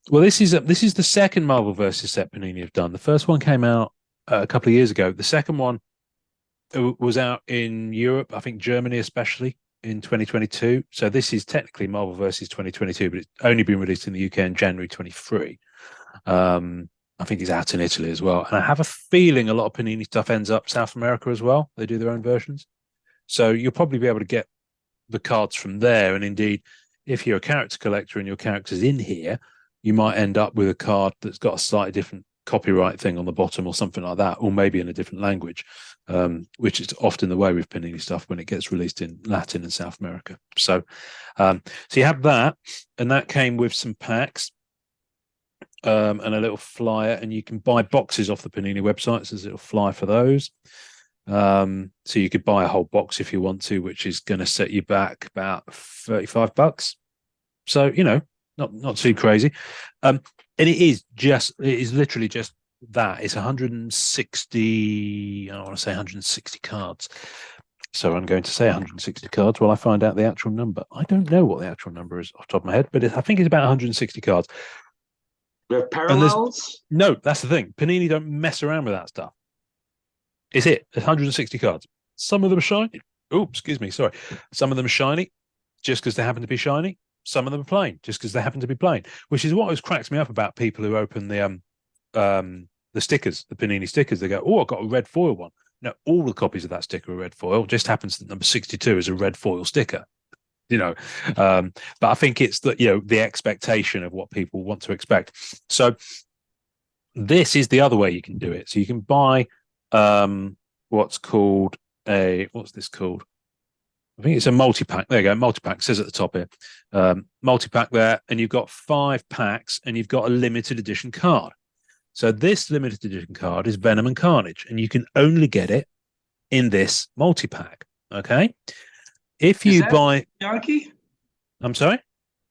Well, this is the second Marvel versus set Panini have done. The first one came out a couple of years ago. The second one was out in Europe, I think Germany especially, in 2022. So this is technically Marvel versus 2022, but it's only been released in the UK in January 23. I think it's out in Italy as well. And I have a feeling a lot of Panini stuff ends up South America as well. They do their own versions. So you'll probably be able to get the cards from there. And indeed, if you're a character collector and your character's in here, you might end up with a card that's got a slightly different copyright thing on the bottom or something like that, or maybe in a different language, which is often the way with Panini stuff when it gets released in Latin and South America. So you have that, and that came with some packs and a little flyer, and you can buy boxes off the Panini website. So there's a little flyer for those. So you could buy a whole box if you want to, which is going to set you back about $35. So, not too crazy. And it is literally just that. It's 160, I want to say 160 cards. So I'm going to say 160 cards while I find out the actual number. I don't know what the actual number is off the top of my head, but I think it's about 160 cards. We have parallels? No, that's the thing. Panini don't mess around with that stuff. It's 160 cards. Some of them are shiny. Oh, excuse me. Sorry. Some of them are shiny just because they happen to be shiny. Some of them are plain just because they happen to be plain, which is what always cracks me up about people who open the stickers, the Panini stickers. They go, oh, I've got a red foil one. No, all the copies of that sticker are red foil. Just happens that number 62 is a red foil sticker. But I think it's the expectation of what people want to expect. So this is the other way you can do it. So you can buy what's this called? I think it's a multi-pack. There you go, multi-pack. Says at the top here. Multi-pack there, and you've got 5 packs, and you've got a limited edition card. So this limited edition card is Venom and Carnage, and you can only get it in this multi-pack. Okay. If you buy Bianchi? I'm sorry? Is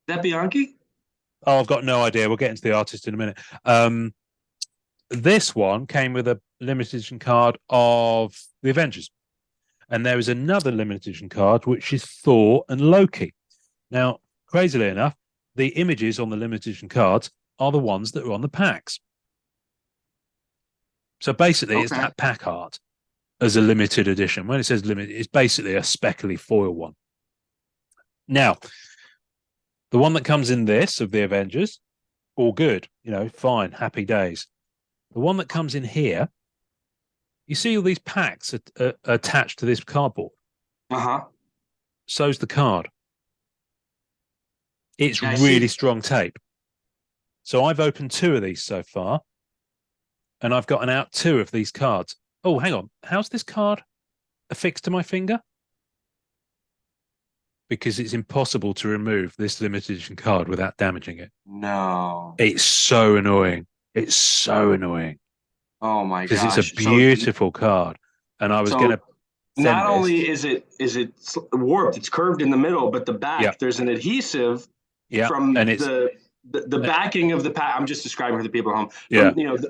that Bianchi? Oh, I've got no idea. We'll get into the artist in a minute. This one came with a limited edition card of the Avengers. And there is another limited edition card, which is Thor and Loki. Now, crazily enough, the images on the limited edition cards are the ones that are on the packs. So basically, It's that pack art as a limited edition. When it says limited, it's basically a speckly foil one. Now, the one that comes in this of the Avengers, all good, fine, happy days. The one that comes in here, you see all these packs attached to this cardboard. So's the card. It's really strong tape. So I've opened 2 of these so far, and I've gotten out 2 of these cards. Oh, hang on. How's this card affixed to my finger? Because it's impossible to remove this limited edition card without damaging it. No. It's so annoying. It's so annoying. Oh my gosh! Because it's a beautiful card, and I was going to. Not only is it warped, it's curved in the middle, but the back there's an adhesive from and the backing of the pack. I'm just describing for the people at home.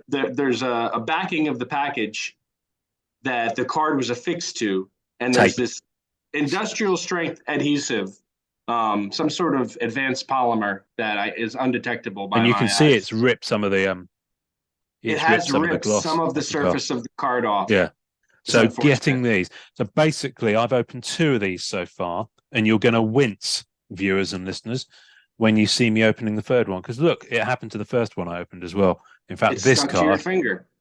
There's a backing of the package that the card was affixed to, and there's this industrial strength adhesive, some sort of advanced polymer that is undetectable by my eyes. And you can see it's ripped some of the it has ripped some of the surface of the card off. Yeah. So getting these. So basically, I've opened 2 of these so far, and you're going to wince, viewers and listeners, when you see me opening the 3rd one. Because look, it happened to the first one I opened as well. In fact, this card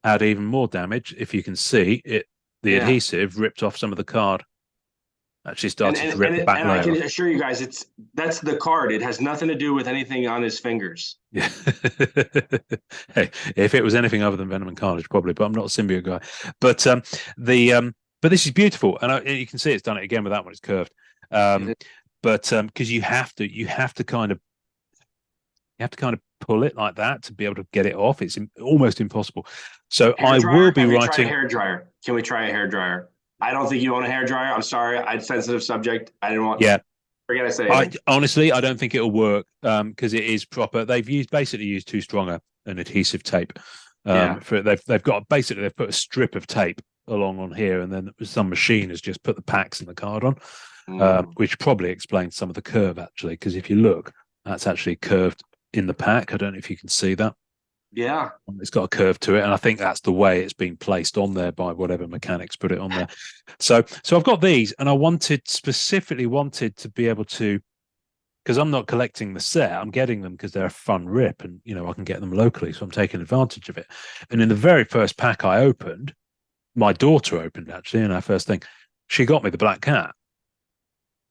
had even more damage. If you can see it, the adhesive ripped off some of the card. Actually started to rip the back layer. I can assure you guys, that's the card. It has nothing to do with anything on his fingers. Yeah. Hey, if it was anything other than Venom and Carnage, probably. But I'm not a symbiote guy. But but this is beautiful, and you can see it's done it again with that one. It's curved. But because you have to kind of pull it like that to be able to get it off. It's almost impossible. So I will be writing. Can we try a hair dryer? I don't think you own a hairdryer. I'm sorry. It's a sensitive subject. I didn't want. Yeah. Forget I said anything. Honestly, I don't think it'll work because it is proper. They've basically used too strong an adhesive tape. They've put a strip of tape along on here, and then some machine has just put the packs and the card on, which probably explains some of the curve actually. Because if you look, that's actually curved in the pack. I don't know if you can see that. Yeah, it's got a curve to it, and I think that's the way it's been placed on there by whatever mechanics put it on there. So I've got these, and I specifically wanted to be able to, because I'm not collecting the set, I'm getting them because they're a fun rip, and I can get them locally, so I'm taking advantage of it. And in the very first pack I opened, my daughter opened actually, and our first thing, she got me the black cat.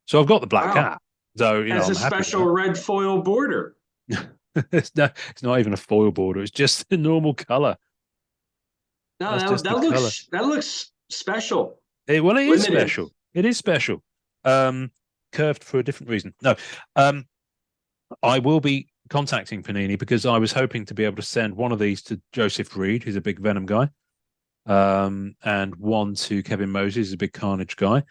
So I've got the black cat. So it's a special red foil border. It's not even a foil border. It's just the normal color. No, That's just the that color. looks special. Well, it is Limited. special. It is special. Curved for a different reason. No, I will be contacting Panini because I was hoping to be able to send one of these to Joseph Reed, who's a big Venom guy, and one to Kevin Moses, who's a big Carnage guy,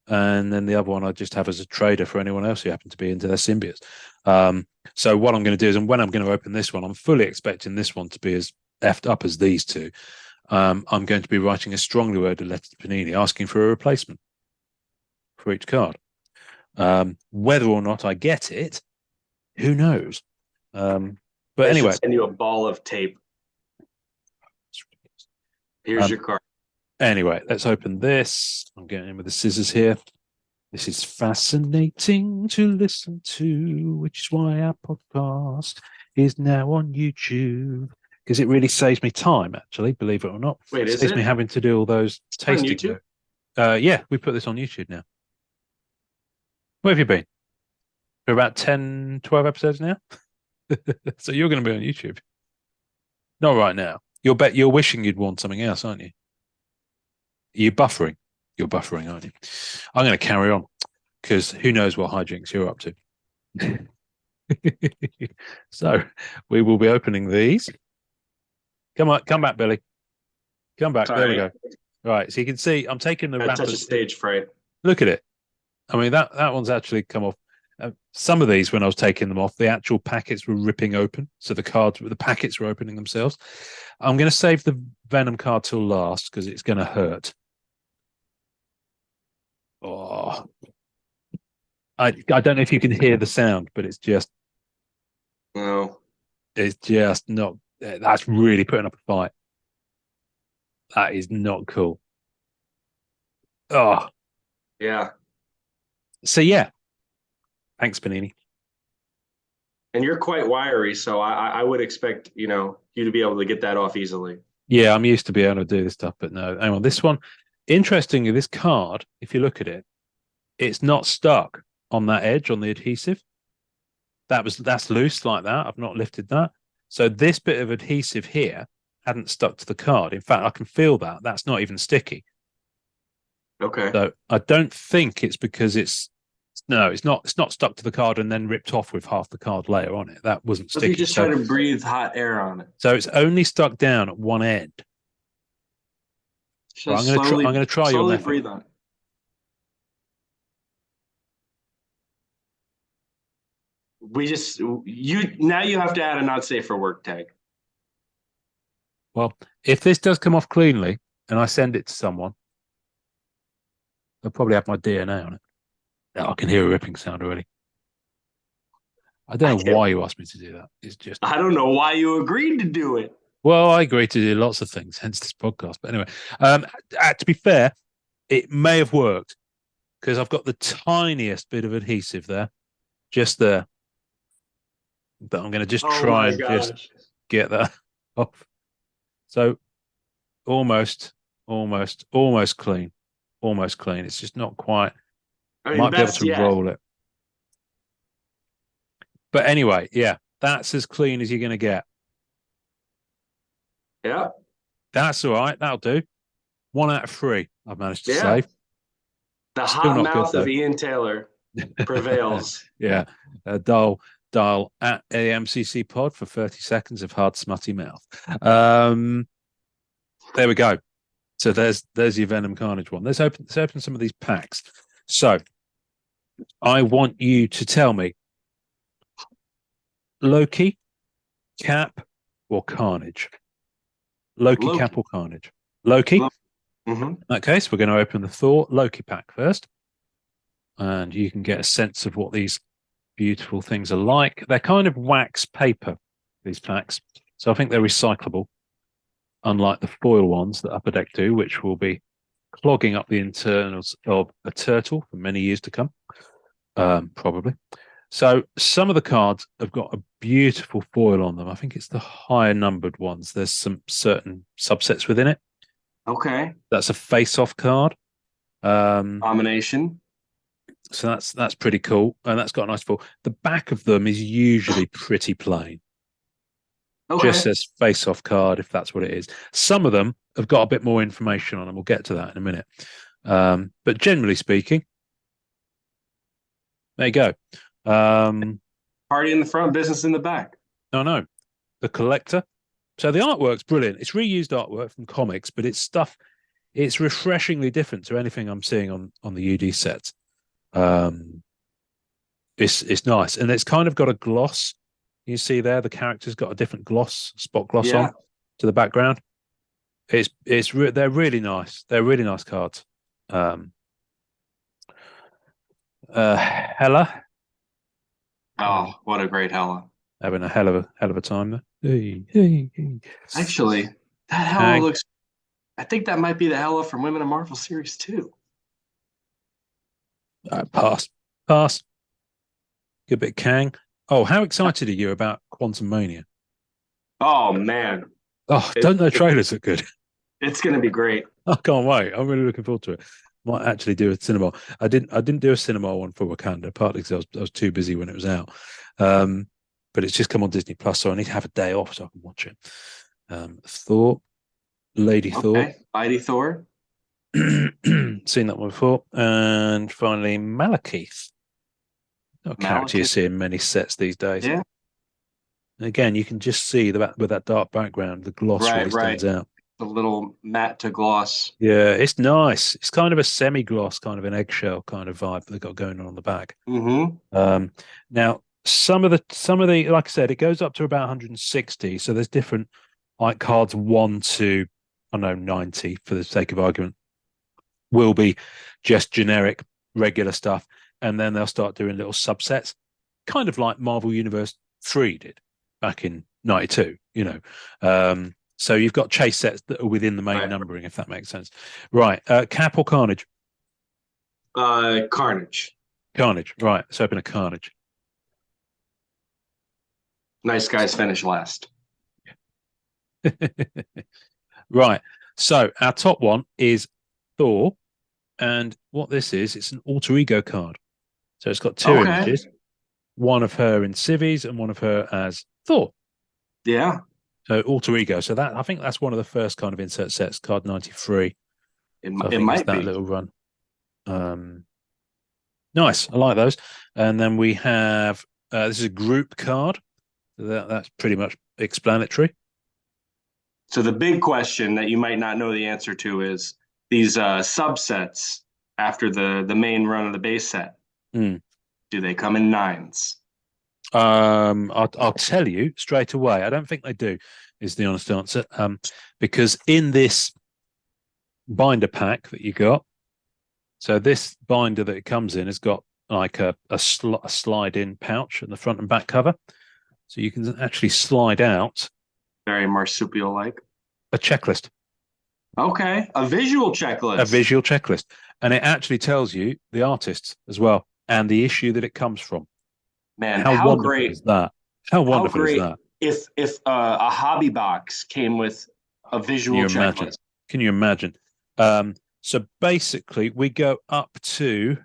and then the other one I just have as a trader for anyone else who happen to be into their symbiotes. So what I'm going to do is, and when I'm going to open this one, I'm fully expecting this one to be as effed up as these two. I'm going to be writing a strongly worded letter to Panini asking for a replacement for each card. Whether or not I get it, who knows? But They anyway, should send you a ball of tape. Here's your card. Anyway, let's open this. I'm getting in with the scissors here. This is fascinating to listen to, which is why our podcast is now on YouTube, because it really saves me time, actually, believe it or not. Wait, it is saves it? me having to do all those tasting. On YouTube? Yeah, we put this on YouTube now. Where have you been? For about 10, 12 episodes now? So you're going to be on YouTube. Not right now. You're wishing you'd won something else, aren't you? You're buffering. You're buffering, aren't you? I'm going to carry on because who knows what hijinks you're up to. So we will be opening these. Come on, come back, Billy. Come back. Sorry. There we go. Right. So you can see I'm taking the wrappers. Touch a stage fright. Look at it. I mean, that one's actually come off. Some of these, when I was taking them off, the actual packets were ripping open. So the packets were opening themselves. I'm going to save the Venom card till last because it's going to hurt. Oh, I don't know if you can hear the sound, but it's just No. It's just not. That's really putting up a fight. That is not cool. Oh, Yeah. so yeah. Thanks, Panini. And you're quite wiry, so I would expect, you to be able to get that off easily. Yeah, I'm used to being able to do this stuff, but no. Hang on, this one. Interestingly, this card, if you look at it, it's not stuck on that edge on the adhesive. That's loose like that. I've not lifted that. So this bit of adhesive here hadn't stuck to the card. In fact, I can feel that. That's not even sticky. Okay. So I don't think it's because it's not stuck to the card and then ripped off with half the card layer on it. That wasn't sticky. You just try to breathe hot air on it. So it's only stuck down at one end. So I'm going to try your method. Breathe on it. Now you have to add a not safe for work tag. Well, if this does come off cleanly and I send it to someone, they'll probably have my DNA on it. I can hear a ripping sound already. I don't know why you asked me to do that. It's just I don't know why you agreed to do it. Well, I agree to do lots of things, hence this podcast. But anyway, to be fair, it may have worked because I've got the tiniest bit of adhesive there, just there. But I'm going to just try and just get that off. So almost clean. Almost clean. It's just not quite. Might be able to roll it. But anyway, yeah, that's as clean as you're going to get. Yeah. That's all right. That'll do. 1 out of 3 I've managed to save. The hot mouth of Ian Taylor prevails. Yeah. Dial at AMCC pod for 30 seconds of hard, smutty mouth. There we go. So there's your Venom Carnage one. Let's open some of these packs. So I want you to tell me Loki, Cap, or Carnage. Loki, Cap, or Carnage. Loki. Mm-hmm. Okay, so we're going to open the Thor Loki pack first. And you can get a sense of what these beautiful things are like. They're kind of wax paper, these packs. So I think they're recyclable, unlike the foil ones that Upper Deck do, which will be clogging up the internals of a turtle for many years to come, probably. So some of the cards have got a beautiful foil on them. I think it's the higher numbered ones. There's some certain subsets within it. Okay. That's a face-off card. Domination. So that's pretty cool. And that's got a nice foil. The back of them is usually pretty plain. Okay. Just says face off card if that's what it is. Some of them have got a bit more information on them. We'll get to that in a minute. But generally speaking, there you go. Party in the front, business in the back. No, the collector. So the artwork's brilliant. It's reused artwork from comics, but it's stuff. It's refreshingly different to anything I'm seeing on the UD sets. It's nice, and it's kind of got a gloss. You see there, the character's got a different gloss, spot gloss Yeah. on to the background. They're really nice. They're really nice cards. Um, Hella Oh, what a great Hella. having a hell of a time there. Hey. Actually, that Hella Kang, looks. I think that might be the Hella from Women of Marvel Series 2. pass. Good bit Kang. Oh, how excited are you about Quantum Mania? Oh man, Oh, it, don't know it trailers look good. it's gonna be great. I can't wait. I'm really looking forward to it. Might actually do a cinema. I didn't do a cinema one for Wakanda, partly because I was too busy when it was out. But it's just come on Disney Plus, so I need to have a day off so I can watch it. Thor, Lady Thor. Okay, Mighty Thor. Seen that one before. And finally, Malekith. A character you Malekith. see in many sets these days. Yeah. And again, you can just see that with that dark background, the gloss Right, really right. stands out. The little matte to gloss. Yeah, it's nice. It's kind of a semi-gloss, kind of an eggshell kind of vibe they've got going on the back. Mm-hmm. Now some of the like I said, it goes up to about 160. So there's different like cards 1 to I don't know 90 for the sake of argument will be just generic regular stuff, and then they'll start doing little subsets, kind of like Marvel Universe 3 did back in 92. So you've got chase sets that are within the main Right. numbering, if that makes sense. Right. Cap or Carnage? Carnage. Carnage. Right. Let's open a Carnage. Nice guys finish last. Right. So our top one is Thor. And what this is, it's an alter ego card. So it's got two Okay. images, one of her in civvies and one of her as Thor. Yeah. So alter ego. So that I think that's one of the first kind of insert sets, card 93. It, So I it think it's might that be. little run. Nice. I like those. And then we have this is a group card. That's pretty much explanatory. So the big question that you might not know the answer to is these subsets after the main run of the base set. Mm. Do they come in nines? I'll tell you straight away. I don't think they do, is the honest answer. Because in this binder pack that you got, so this binder that it comes in has got like a slide-in pouch in the front and back cover, so you can actually slide out Very marsupial-like. a checklist, Okay, a visual checklist. a visual checklist, and it actually tells you the artists as well and the issue that it comes from. Man, How how wonderful great! is that? How How wonderful is great that? if a hobby box came with a Can visual you imagine? checklist. Can you imagine? So basically, we go up to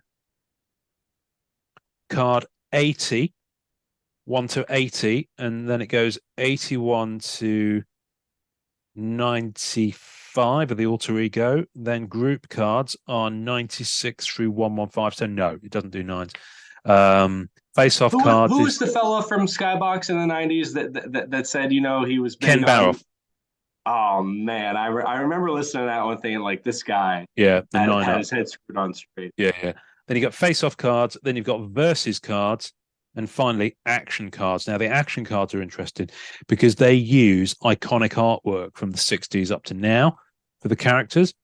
card 80, 1 to 80, and then it goes 81 to 95 of the alter ego. Then group cards are 96 through 115. So no, it doesn't do nines. Face off cards Who is was the fellow from Skybox in the '90s that said he was Ken big on? Baroff. Oh man, I remember listening to that one thinking like this guy Yeah, the nine had up. his head screwed on straight. Yeah. Then you got face off cards. Then you've got versus cards. And finally, action cards. Now, the action cards are interesting because they use iconic artwork from the 60s up to now for the characters.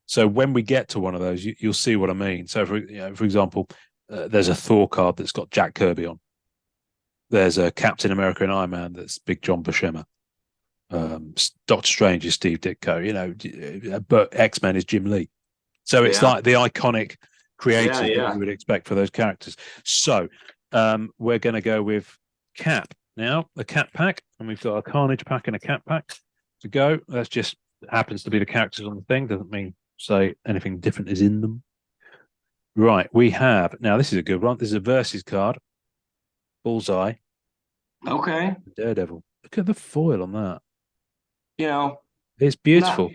So when we get to one of those, you'll see what I mean. So, for example, there's a Thor card that's got Jack Kirby on. There's a Captain America and Iron Man that's Big John Buscema. Doctor Strange is Steve Ditko, but X-Men is Jim Lee. So it's like the iconic creators that you would expect for those characters. So we're going to go with Cap now, the Cap pack, and we've got a Carnage pack and a Cap pack to go. That's just happens to be the characters on the thing. Doesn't mean say anything different is in them. Right, we have now. This is a good one. This is a versus card. Bullseye. Okay. Daredevil. Look at the foil on that. You know, It's not beautiful.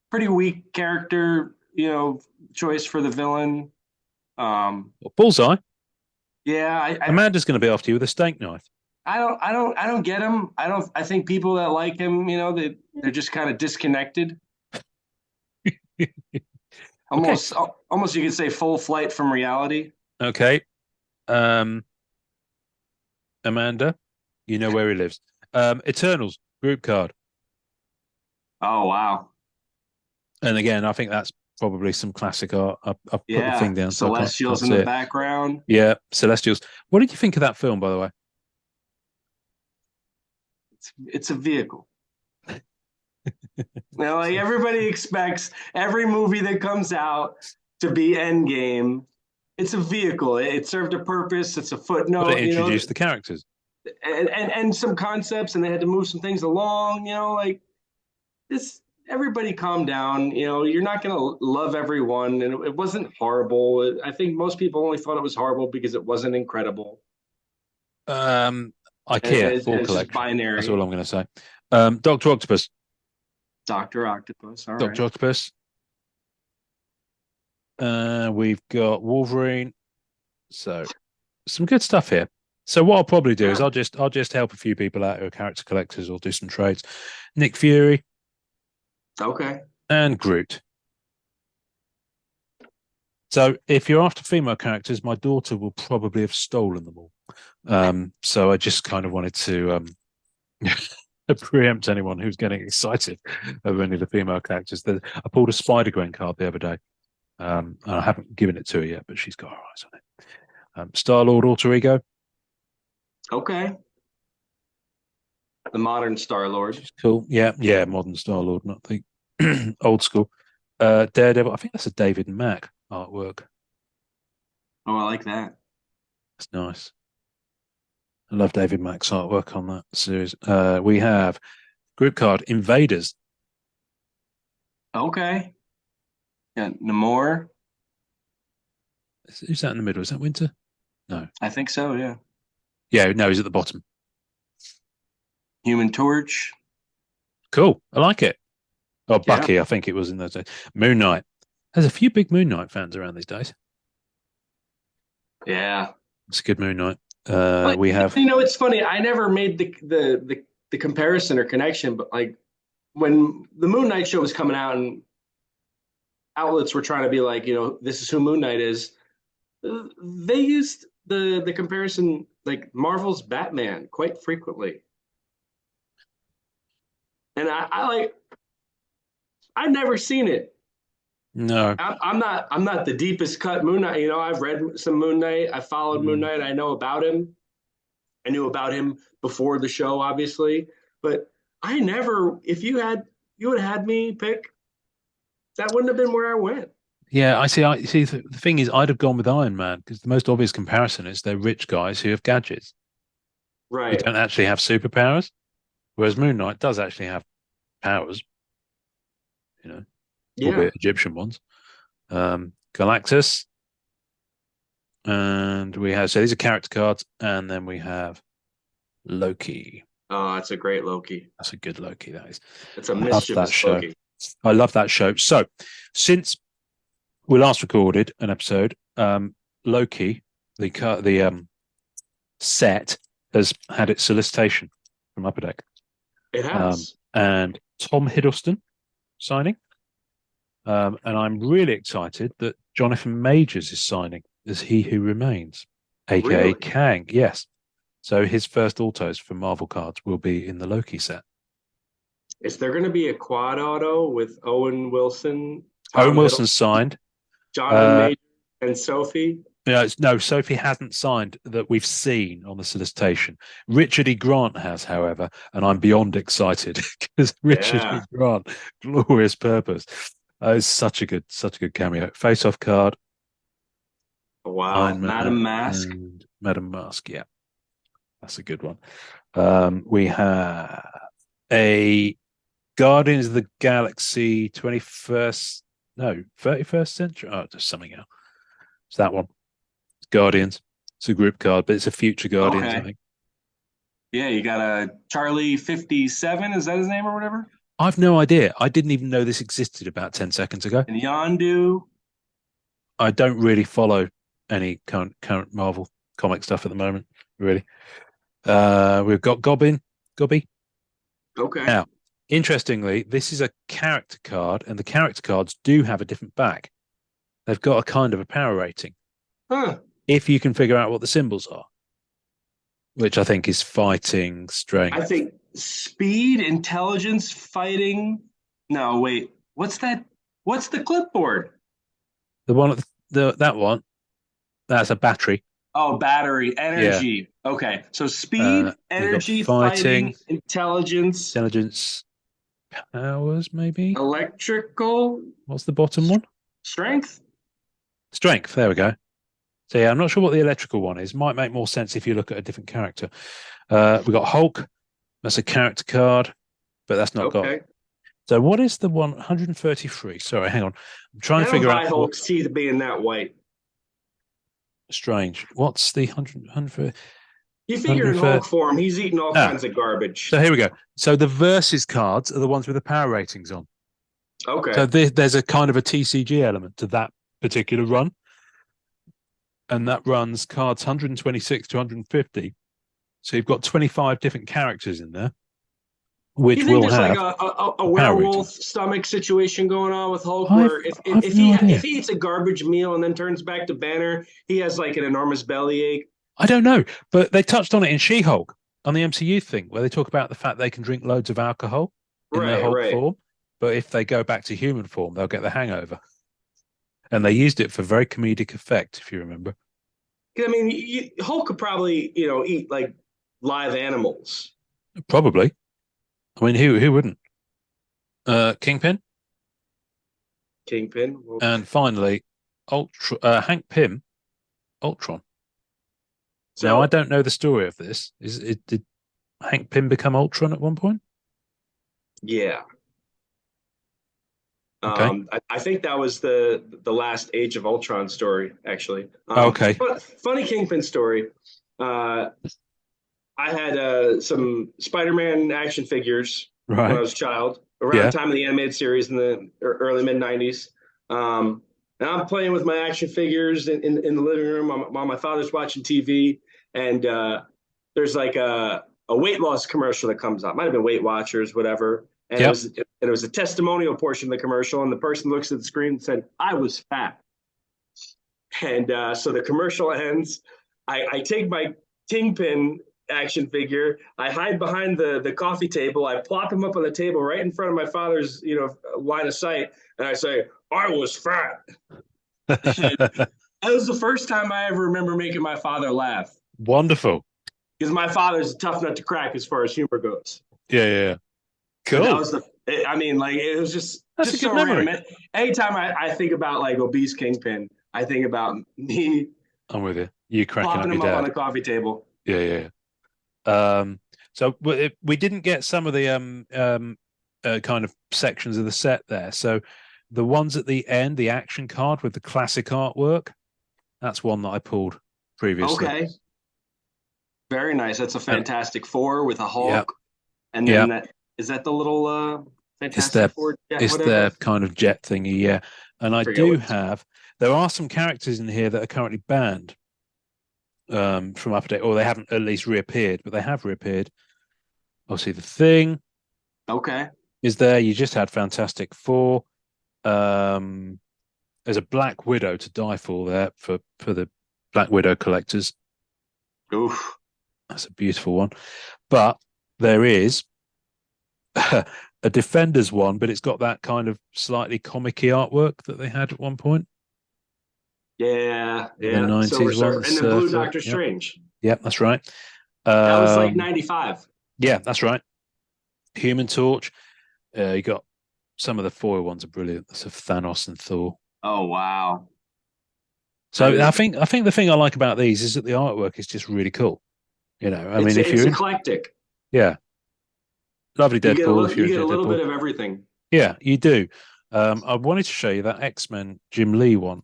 pretty weak character, choice for the villain. Bullseye. Yeah, Amanda's going to be after you with a steak knife. I don't get him. I think people that like him, they're just kind of disconnected. Okay. Almost you could say full flight from reality. Okay. Um, Amanda, you know where he lives. Eternals group card. Oh wow. And again, I think that's probably some classic art. I've put the Yeah. thing down so I Celestials can't in see the it. background. Yeah, Celestials. What did you think of that film, by the way? It's a vehicle. Like everybody expects every movie that comes out to be Endgame. It's a vehicle. It served a purpose. It's a But it footnote, introduced the characters. and some concepts, and they had to move some things along. Like this. Everybody calm down. You're not going to love everyone, and it wasn't horrible. I think most people only thought it was horrible because it wasn't incredible. Um, And IKEA full it's just collection. That's all binary. I'm going to say. Doctor Octopus. Doctor Octopus. All Doctor right. Octopus. We've got Wolverine. So some good stuff here. So what I'll probably do is Yeah. I'll just help a few people out who are character collectors or do some trades. Nick Fury Okay. and Groot. So if you're after female characters, my daughter will probably have stolen them all. So I just kind of wanted to preempt anyone who's getting excited over any of the female characters. I pulled a Spider-Gwen card the other day. And I haven't given it to her yet, but she's got her eyes on it. Star-Lord Alter Ego. Okay. The modern Star Lord. She's cool. Yeah, yeah, modern Star-Lord, not the old school. Daredevil. I think that's a David Mack artwork. Oh, I like that. That's nice. I love David Mack's artwork on that series. We have group card Invaders. Okay. Yeah, Namor. Who's that in the middle? Is that Winter? No. I think so. Yeah. Yeah, no, he's at the bottom. Human Torch. Cool. I like it. Oh, Yeah. Bucky, I think it was in those days. Moon Knight. There's a few big Moon Knight fans around these days. Yeah. It's a good Moon Knight. Like, We have it's funny. I never made the comparison or connection, but like when the Moon Knight show was coming out and outlets were trying to be like, this is who Moon Knight is. They used the comparison like Marvel's Batman quite frequently, and I've never seen it. no. I'm not the deepest cut Moon Knight. I've read some Moon Knight. I followed Moon Mm. Knight. I know about him. I knew about him before the show, obviously, but I never. If you would have had me pick, that wouldn't have been where I went. Yeah, I see. I see. The thing is, I'd have gone with Iron Man because the most obvious comparison is they're rich guys who have gadgets who Right. don't actually have superpowers, whereas Moon Knight does actually have powers, you know, Yeah. albeit Egyptian ones. Galactus, and we have so these are character cards, and then we have Loki. Oh, it's a great Loki. That's a good Loki. That is. It's a I love that mischievous show. Loki. I love that show. So, since we last recorded an episode, Loki, the set has had its solicitation from Upper Deck, It has. and Tom Hiddleston signing, and I'm really excited that Jonathan Majors is signing as He Who Remains, aka Really? Kang. Yes, so his first autos for Marvel cards will be in the Loki set. Is there going to be a quad auto with Owen Wilson, Owen Tom Wilson Hiddleston, signed. Jonathan Major, and Sophie? No, Sophie hasn't signed that we've seen on the solicitation. Richard E. Grant has, however, and I'm beyond excited because Richard E. Yeah. Grant, glorious purpose. It's such a good cameo. Face off card, Wow. Iron Madam Man Mask. and Madam Mask. Yeah, that's a good one. We have a Guardians of the Galaxy 31st century. Oh, there's something else. It's that one. Guardians. It's a group card, but it's a future Guardians, I Okay. think. Yeah, you got a Charlie 57. Is that his name or whatever? I've no idea. I didn't even know this existed about 10 seconds ago. And Yondu. I don't really follow any current Marvel comic stuff at the moment, really. We've got Gobby. Okay. Now, interestingly, this is a character card, and the character cards do have a different back. They've got a kind of a power rating. Huh. If you can figure out what the symbols are, which I think is fighting, I strength. think speed, intelligence, fighting. No, wait. What's that? What's the clipboard? The one, that one, that's a battery. Oh, battery, Yeah. energy. Okay. So speed, You've got energy, fighting, fighting, intelligence, intelligence, powers, maybe. electrical, What's the bottom one? strength. Strength. There we go. So yeah, I'm not sure what the electrical one is. Might make more sense if you look at a different character. We've got Hulk. That's a character card, but that's not got. Okay. So what is the one 133? Sorry, hang on. I'm trying I to don't figure buy out what Hulk's teeth being that white. strange. What's the 100? You figure in Hulk 130? form, he's eating all Ah, kinds of garbage. so here we go. So the versus cards are the ones with the power ratings on. So Okay. there's a kind of a TCG element to that particular run, and that runs cards 126 to 150. So you've got 25 different characters in there, You which think will there's like have a a power rating. werewolf stomach situation going on with Hulk, where I've no if idea. he eats a garbage meal and then turns back to Banner, he has like an enormous bellyache? I don't know, but they touched on it in She-Hulk on the MCU thing, where they talk about the fact they can drink loads of alcohol in their Right, Hulk right. form, but if they go back to human form, they'll get the hangover. And they used it for very comedic effect, if you remember. I mean, Hulk could probably eat like live animals. Probably. I mean, who wouldn't? Kingpin, Kingpin. Well, and finally, Hank Pym, Ultron. Now, I so don't know the story of this. Did Hank Pym become Ultron at one point? yeah. Okay. I think that was the last Age of Ultron story, actually. Okay. Funny Kingpin story. Uh, I had some Spider-Man action figures when I Right. was a child, around Yeah. the time of the animated series in the early mid '90s. And I'm playing with my action figures in the living room while my father's watching TV, and there's like a weight loss commercial that comes up. Might have been Weight Watchers, whatever. And Yep. it was a testimonial portion of the commercial, and the person looks at the screen and said, "I was fat." And so the commercial ends. I take my Kingpin action figure. I hide behind the coffee table. I plop him up on the table right in front of my father's line of sight, and I say, "I was fat." And that was the first time I ever remember making my father laugh, Wonderful. because my father's a tough nut to crack as far as humor goes. Yeah, yeah, yeah. And that Cool. was I mean, like, it was That's a just good so memory. random. Anytime I think about like obese Kingpin, I think about me I'm with you. You cracking up plopping your him up on dad. the coffee table. Yeah, yeah, yeah. So we didn't get some of the kind of sections of the set there. So the ones at the end, the action card with the classic artwork, that's one that I pulled previously. Okay, very nice. That's a And Fantastic Four with a yeah, Hulk, and yeah, then is that the little it's Fantastic their Four? Yeah, it's whatever. their kind of jet thingy, yeah. And I I forget do what it's called. have there are some characters in here that are currently banned from update, or they haven't at least reappeared, but they have reappeared. Obviously, the thing Okay. is there. You just had Fantastic Four. Um, there's a Black Widow to die for there for the Black Widow collectors. Oof. That's a beautiful one. But there is a Defenders one, but it's got that kind of slightly comic-y artwork that they had at one point. Yeah, The yeah. Silver 90s Surfer, and ones. then Blue So, Doctor yep, Strange. yep, that's right. That was like Um, '95. yeah, that's right. Human Torch. You got some of the foil ones are brilliant. That's of Thanos and Thor. Oh wow. That So is I think the thing I like about these is that the artwork is just really cool. You know, I mean, if it's you're in, eclectic. yeah, lovely Deadpool. If you're You get into a little Deadpool, bit of everything. yeah, you do. I wanted to show you that X-Men Jim Lee one.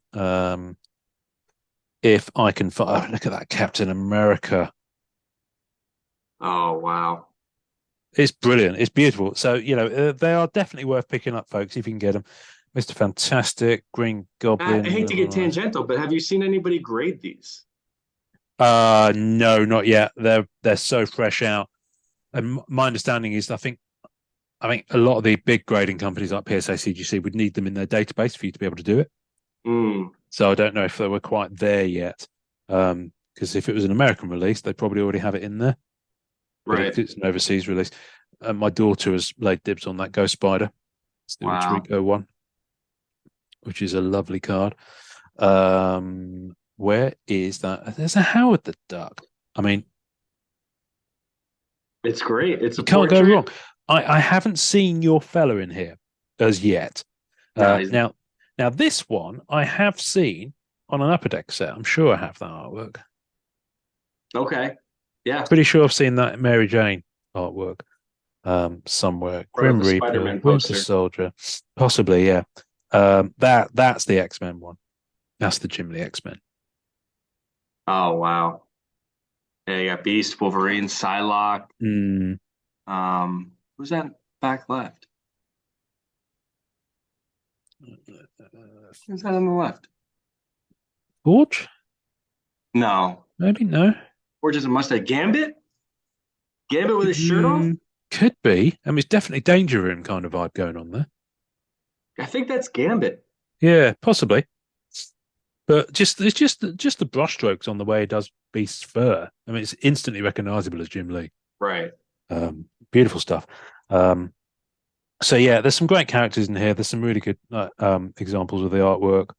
If I can find, oh, look at that Captain America Oh, wow. It's brilliant. It's beautiful. So, they are definitely worth picking up, folks, if you can get them. Mr. Fantastic, Green I hate Goblin. to get tangential, but have you seen anybody grade these? No, not yet. They're so fresh out. And my understanding is, I think a lot of the big grading companies like PSA CGC would need them in their database for you to be able to do it. Mm, So I don't know if they were quite there yet. Because if it was an American release, they probably already have it in there. But right. it's an overseas release. My daughter has laid dibs on that Ghost Spider. It's the Wow. Rico one, which is a lovely card. Where is that? There's a Howard the Duck. I mean, It's great. It's a you can't go portrait. wrong. I haven't seen your fella in here as yet. No, he's Now this one I have seen on an upper deck set. I'm sure I have that artwork. okay. Yeah. Pretty sure I've seen that Mary Jane artwork somewhere. Part of Grim the Reaper, Spider-Man Winter poster. Soldier, possibly, yeah. That's the X-Men one. That's the Jim Lee X-Men. Oh, wow. Yeah, you got Beast, Wolverine, Psylocke. Mm. Who's that back left? Who's that on the left? Forge? No. Maybe no. Or just a mustache. Gambit? Gambit with his shirt off? Mm, could be. I mean, it's definitely Danger Room kind of vibe going on there. I think that's Gambit. Yeah, possibly. But it's just the brushstrokes on the way he does Beast's fur. I mean, it's instantly recognizable as Jim Lee. Right. Beautiful stuff. So yeah, there's some great characters in here. There's some really good examples of the artwork.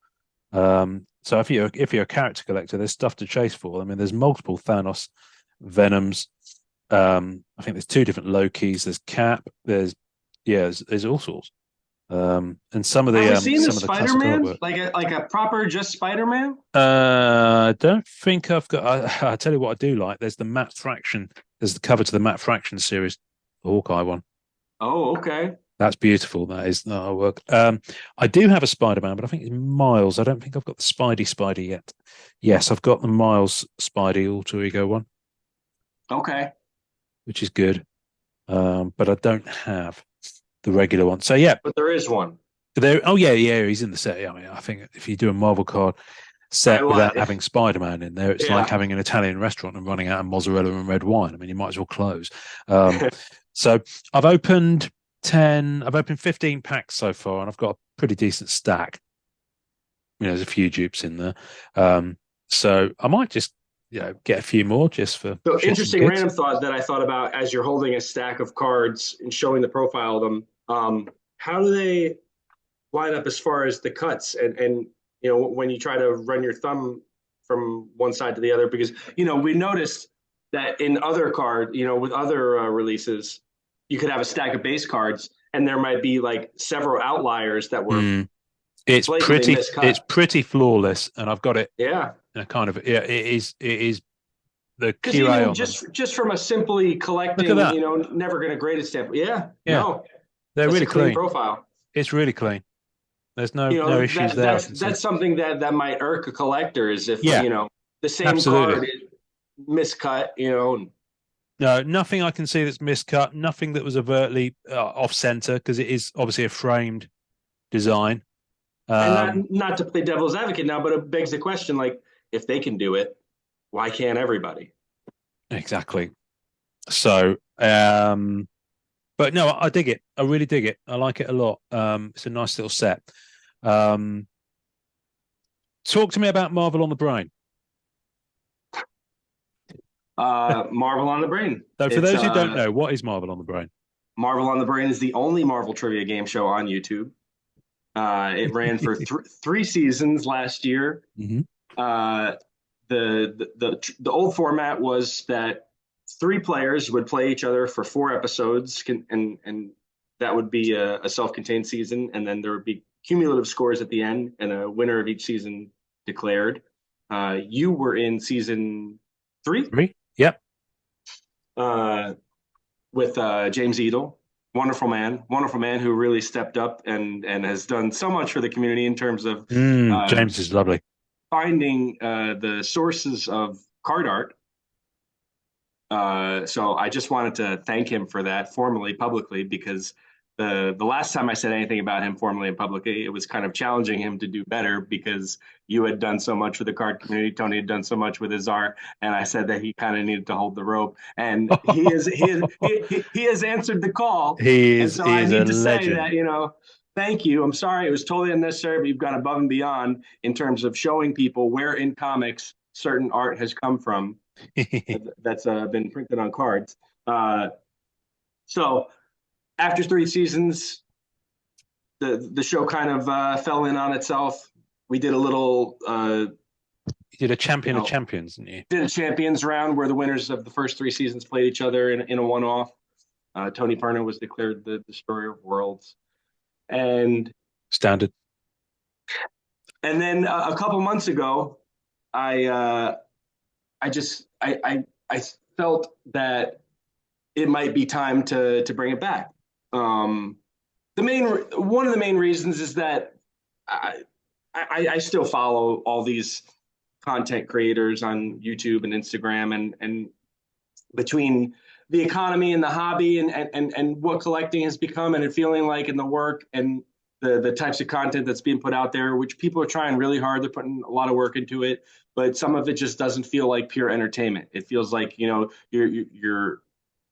So if you're a character collector, there's stuff to chase for. I mean, there's multiple Thanos, Venoms. I think there's two different Lokis. There's Cap. There's all sorts. And some of Have we the seen the some of the classic Spider-Man? artwork. Like a proper just Spider-Man? I don't think I've got. I tell you what, I do like. There's the Matt Fraction. There's the cover to the Matt Fraction series, the Hawkeye one. Oh, okay. That's beautiful. That is the artwork. I do have a Spider-Man, but I think it's Miles. I don't think I've got the Spidey yet. Yes, I've got the Miles Spidey alter ego one, Okay. which is good. But I don't have the regular one. So yeah, But there is one. there. Oh yeah, he's in the set. Yeah, I mean, I think if you do a Marvel card I set without like. having Spider-Man in there, it's like Yeah. having an Italian restaurant and running out of mozzarella and red wine. I mean, you might as well close. Um, so I've opened 10, I've opened 15 packs so far, and I've got a pretty decent stack. There's a few dupes in there. So I might just, get a few more just for So shits and interesting gigs. random thought that I thought about as you're holding a stack of cards and showing the profile of them. How do they line up as far as the cuts and when you try to run your thumb from one side to the other? Because we noticed that in other with other releases, you could have a stack of base cards and there might be like several outliers that were Mm. It's blatantly it's miscut. pretty flawless, and I've got it Yeah. in a kind of it is the Because QA even on them. just from a simply Look at collecting, that. never going to grade it standpoint. Yeah, Yeah, no, they're that's a really clean clean. profile. It's really clean. There's no issues That there I that's can see. that's something that might irk a collector is if Yeah, the same absolutely. card is miscut. No, nothing I can see that's miscut. Nothing that was overtly off center because it is obviously a framed design. And Um, not to play devil's advocate now, but it begs the question: like, if they can do it, why can't everybody? exactly. So, but no, I dig it. I really dig it. I like it a lot. It's a nice little set. Um, Talk to me about Marvel on the Brain. Marvel on the Brain. So, for It's those who don't know, what is Marvel on the Brain? Marvel on the Brain is the only Marvel trivia game show on YouTube. It ran for three seasons last year. Mm-hmm. Uh, the old format was that three players would play each other for four episodes, and that would be a self-contained season, and then there would be cumulative scores at the end, and a winner of each season declared. You were in season three. Three? Yep. Uh, with James Edel, wonderful man who really stepped up and has done so much for the community in terms of James is lovely. finding the sources of card art So I just wanted to thank him for that formally, publicly, because the last time I said anything about him formally and publicly, it was kind of challenging him to do better because you had done so much with the card community, Tony had done so much with his art, and I said that he kind of needed to hold the rope, and he has answered the call, and so He I is a need to say that legend. thank you. I'm sorry it was totally unnecessary, but you've gone above and beyond in terms of showing people where in comics certain art has come from that's been printed on cards. Uh, so after 3 seasons, the show kind of fell in on itself. We did a little, You did a champion of know, champions, didn't you? did a champions round where the winners of the first 3 seasons played each other in a one-off. Tony Perna was declared the destroyer of worlds, and Standard. then a couple months ago, I I felt that it might be time to bring it back. Um, the main One of the main reasons is that I still follow all these content creators on YouTube and Instagram, and between the economy and the hobby and what collecting has become and it feeling like in the work and the types of content that's being put out there, which people are trying really hard. They're putting a lot of work into it, but some of it just doesn't feel like pure entertainment. It feels like you're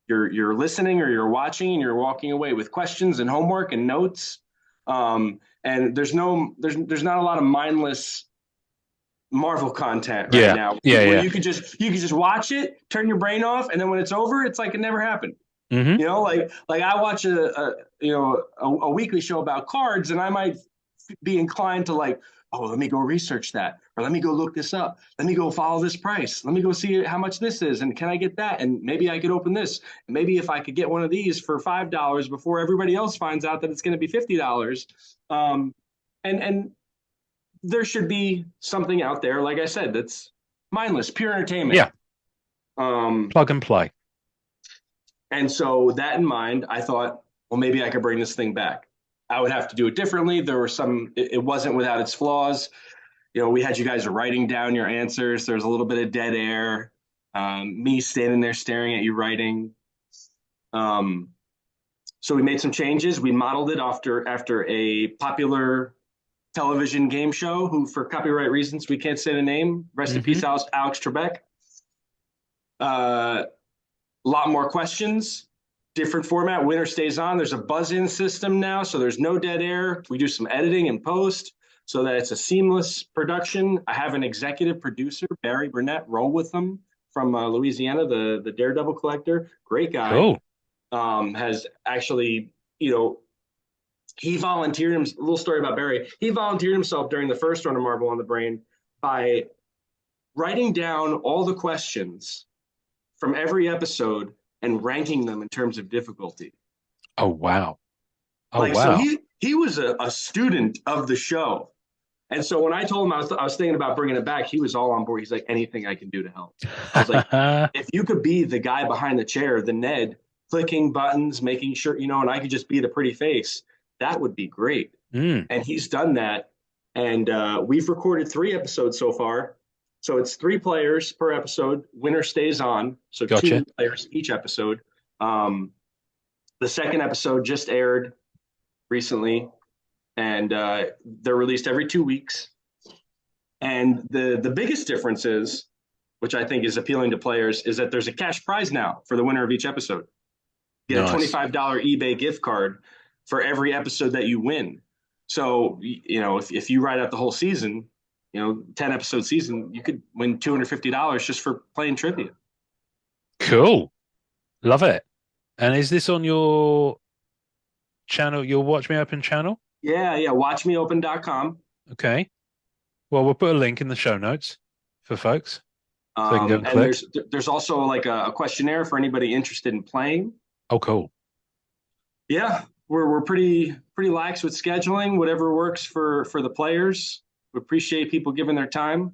listening or you're watching and you're walking away with questions and homework and notes. And there's not a lot of mindless Marvel content right Yeah, now yeah, where yeah. you could just watch it, turn your brain off, and then when it's over, it's like it never happened. Hmm. Like I watch a weekly show about cards, and I might be inclined to like, oh, let me go research that, or let me go look this up, let me go follow this price, let me go see how much this is, and can I get that, and maybe I could open this, and maybe if I could get one of these for $5 before everybody else finds out that it's going to be $50. Um, and there should be something out there, like I said, that's mindless, pure entertainment. Yeah, Um, plug and play. and so that in mind, I thought, well, maybe I could bring this thing back. I would have to do it differently. There were it wasn't without its flaws. We had you guys writing down your answers. There was a little bit of dead air, me standing there staring at you writing. Um, so we made some changes. We modeled it after a popular television game show who, for copyright reasons, we can't say the name. Rest in Hmm. peace, Alex Trebek. A lot more questions, different format. Winner stays on. There's a buzz-in system now, so there's no dead air. We do some editing and post so that it's a seamless production. I have an executive producer, Barry Burnett, roll with them from Louisiana, the Daredevil collector. Great guy. Cool. Has actually, he volunteered him. A little story about Barry. He volunteered himself during the first run of Marvel on the Brain by writing down all the questions from every episode and ranking them in terms of difficulty. Oh wow. Oh Like, so wow. he was a student of the show. And so when I told him I was thinking about bringing it back, he was all on board. He's like, anything I can do to help. I was like, if you could be the guy behind the chair, the Ned, clicking buttons, making sure, and I could just be the pretty face, that would be great. Mm, And he's done that. And we've recorded 3 episodes so far. So it's 3 players per episode. Winner stays on. So gotcha. 2 players each episode. The second episode just aired recently, and they're released every 2 weeks. And the biggest difference is, which I think is appealing to players, is that there's a cash prize now for the winner of each episode. You get a Nice. $25 eBay gift card for every episode that you win. So, if you write out the whole season, 10 episode season, you could win $250 just for playing trivia. Cool. Love it. And is this on your channel, your Watch Me Open channel? Yeah, yeah. WatchMeOpen.com. Okay. Well, we'll put a link in the show notes for folks so they can go and And click. there's also like a questionnaire for anybody interested in playing. Oh, cool. Yeah, we're pretty lax with scheduling, whatever works for the players. We appreciate people giving their time.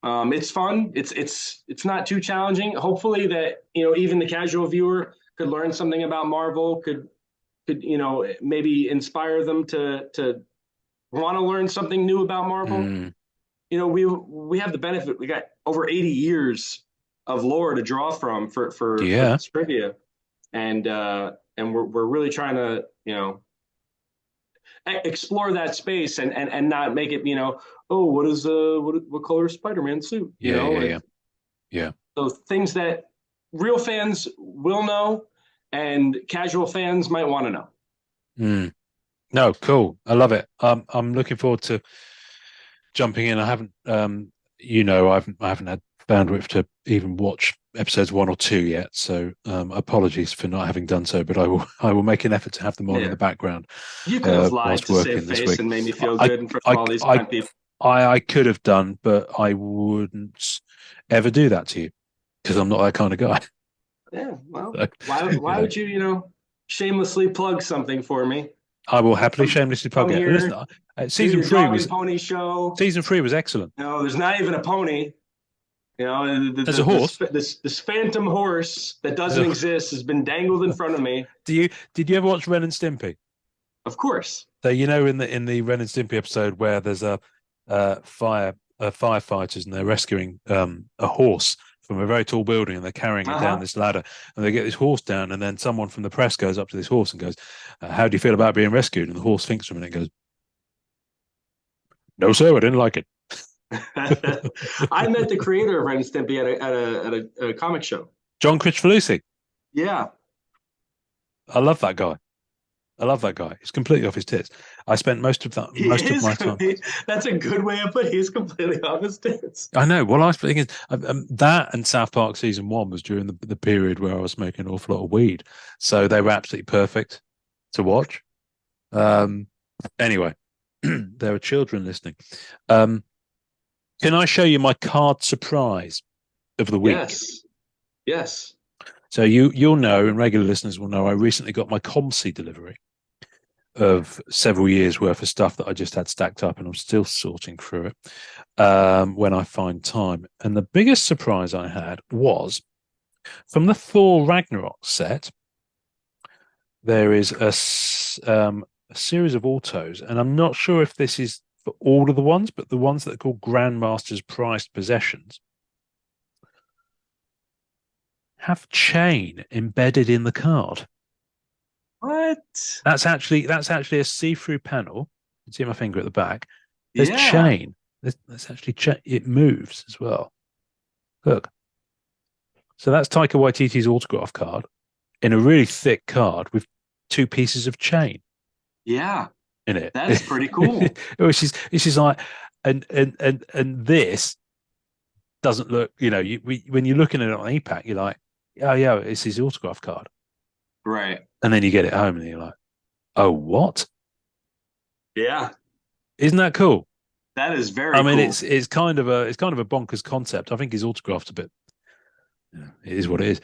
It's fun. It's not too challenging. Hopefully that even the casual viewer could learn something about Marvel. Could maybe inspire them to want to learn something new about Marvel. Mm, We have the benefit. We got over 80 years of lore to draw from for Yeah. this trivia, and we're really trying to explore that space and not make it oh what is what color is Spider-Man suit Yeah. Yeah. Yeah. Yeah. so things that real fans will know and casual fans might want to know. Mm. No, cool. I love it. I'm looking forward to jumping in. I haven't, I haven't had bandwidth to even watch episodes 1 or 2 yet. So apologies for not having done so, but I will make an effort to have them on in Yeah, the background you could have lied whilst to save working this face week. and made me feel I good in front of I all these I fine people. I could have done, but I wouldn't ever do that to you because I'm not that kind of guy. Yeah, well, So, why would you shamelessly plug something for me? I will happily Come, shamelessly come plug it. Listen, here, do season your three dog was and pony show. season three was excellent. No, there's not even a pony. There's a horse. This phantom horse that There's doesn't a, exist has been dangled in front of me. did you ever watch Ren and Stimpy? Of course. So in the Ren and Stimpy episode where there's a firefighters and they're rescuing a horse from a very tall building and they're carrying it down Uh-huh. this ladder and they get this horse down and then someone from the press goes up to this horse and goes, "How do you feel about being rescued?" And the horse thinks for a minute and goes, "No, sir, I didn't like it." I met the creator of Ren and Stimpy at a comic show. John Crichfalusi. Yeah. I love that guy. I love that guy. He's completely off his tits. I spent most of my time. That's a good way of putting it. He's completely off his tits. I know. Well, I was thinking that and South Park season 1 was during the period where I was smoking an awful lot of weed, so they were absolutely perfect to watch. Anyway, there are children listening. Can I show you my card surprise of the week? Yes. Yes. So you'll know, and regular listeners will know, I recently got my ComC delivery of several years worth of stuff that I just had stacked up, and I'm still sorting through it when I find time. And the biggest surprise I had was from the Thor Ragnarok set. There is a series of autos, and I'm not sure if this is for all of the ones, but the ones that are called Grandmaster's Prized Possessions have chain embedded in the card. What? That's actually a see-through panel. You can see my finger at the back. There's Yeah. chain. There's actually it moves as well. Look. So that's Taika Waititi's autograph card in a really thick card with 2 pieces of chain. Yeah. In it. That's pretty cool. Which is like, and this doesn't look, when you're looking at it on APAC, you're like, oh yeah, it's his autograph card. Right. And then you get it home and you're like, oh, what? Yeah. Isn't that cool? That is very I mean, cool. it's kind of a bonkers concept. I think his autograph's a bit, it is what it is.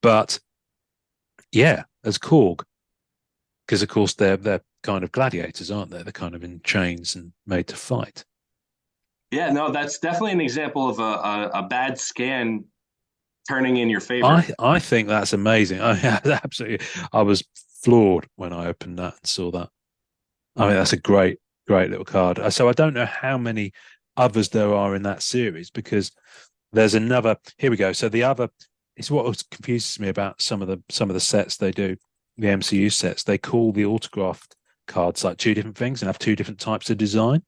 But yeah, as Korg, because of course they're kind of gladiators, aren't they? They're kind of in chains and made to fight. Yeah, no, that's definitely an example of a bad scan turning in your favor. I think that's amazing. Absolutely. I was floored when I opened that and saw that. I mean, that's a great little card. So I don't know how many others there are in that series because there's another. Here we go. So the other, it's what confuses me about some of the sets they do, the MCU sets. They call the autographed cards like 2 different things and have 2 different types of design.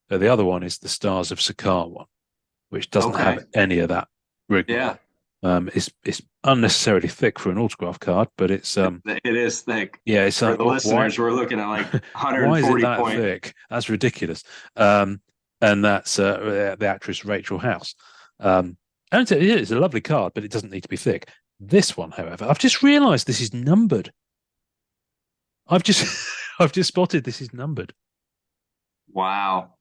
So the other one is the Stars of Sakaar one, which doesn't have any of that rigmarole. Yeah. It's unnecessarily thick for an autograph card, but it is thick. Yeah, it's for the listeners. We're looking at like 140 why is it that point. thick? That's ridiculous. And that's the actress Rachel House. And it's a lovely card, but it doesn't need to be thick. This one, however, I've just realised this is numbered. I've just spotted this is numbered. Wow.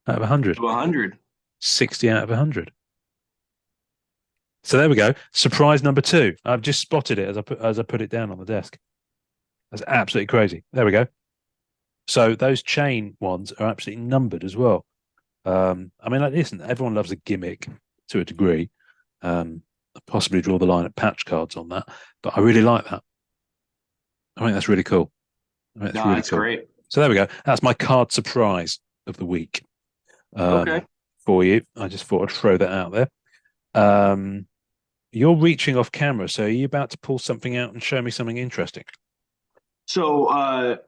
Out of 100. 100. 60 out of 100. So there we go. Surprise number 2. I've just spotted it as I put it down on the desk. That's absolutely crazy. There we go. So those chain ones are absolutely numbered as well. I mean, listen, everyone loves a gimmick to a degree. Possibly draw the line at patch cards on that, but I really like that. I think that's really cool. That's great. So there we go. That's my card surprise of the week. Okay. For you. I just thought I'd throw that out there. You're reaching off camera, so are you about to pull something out and show me something interesting? So,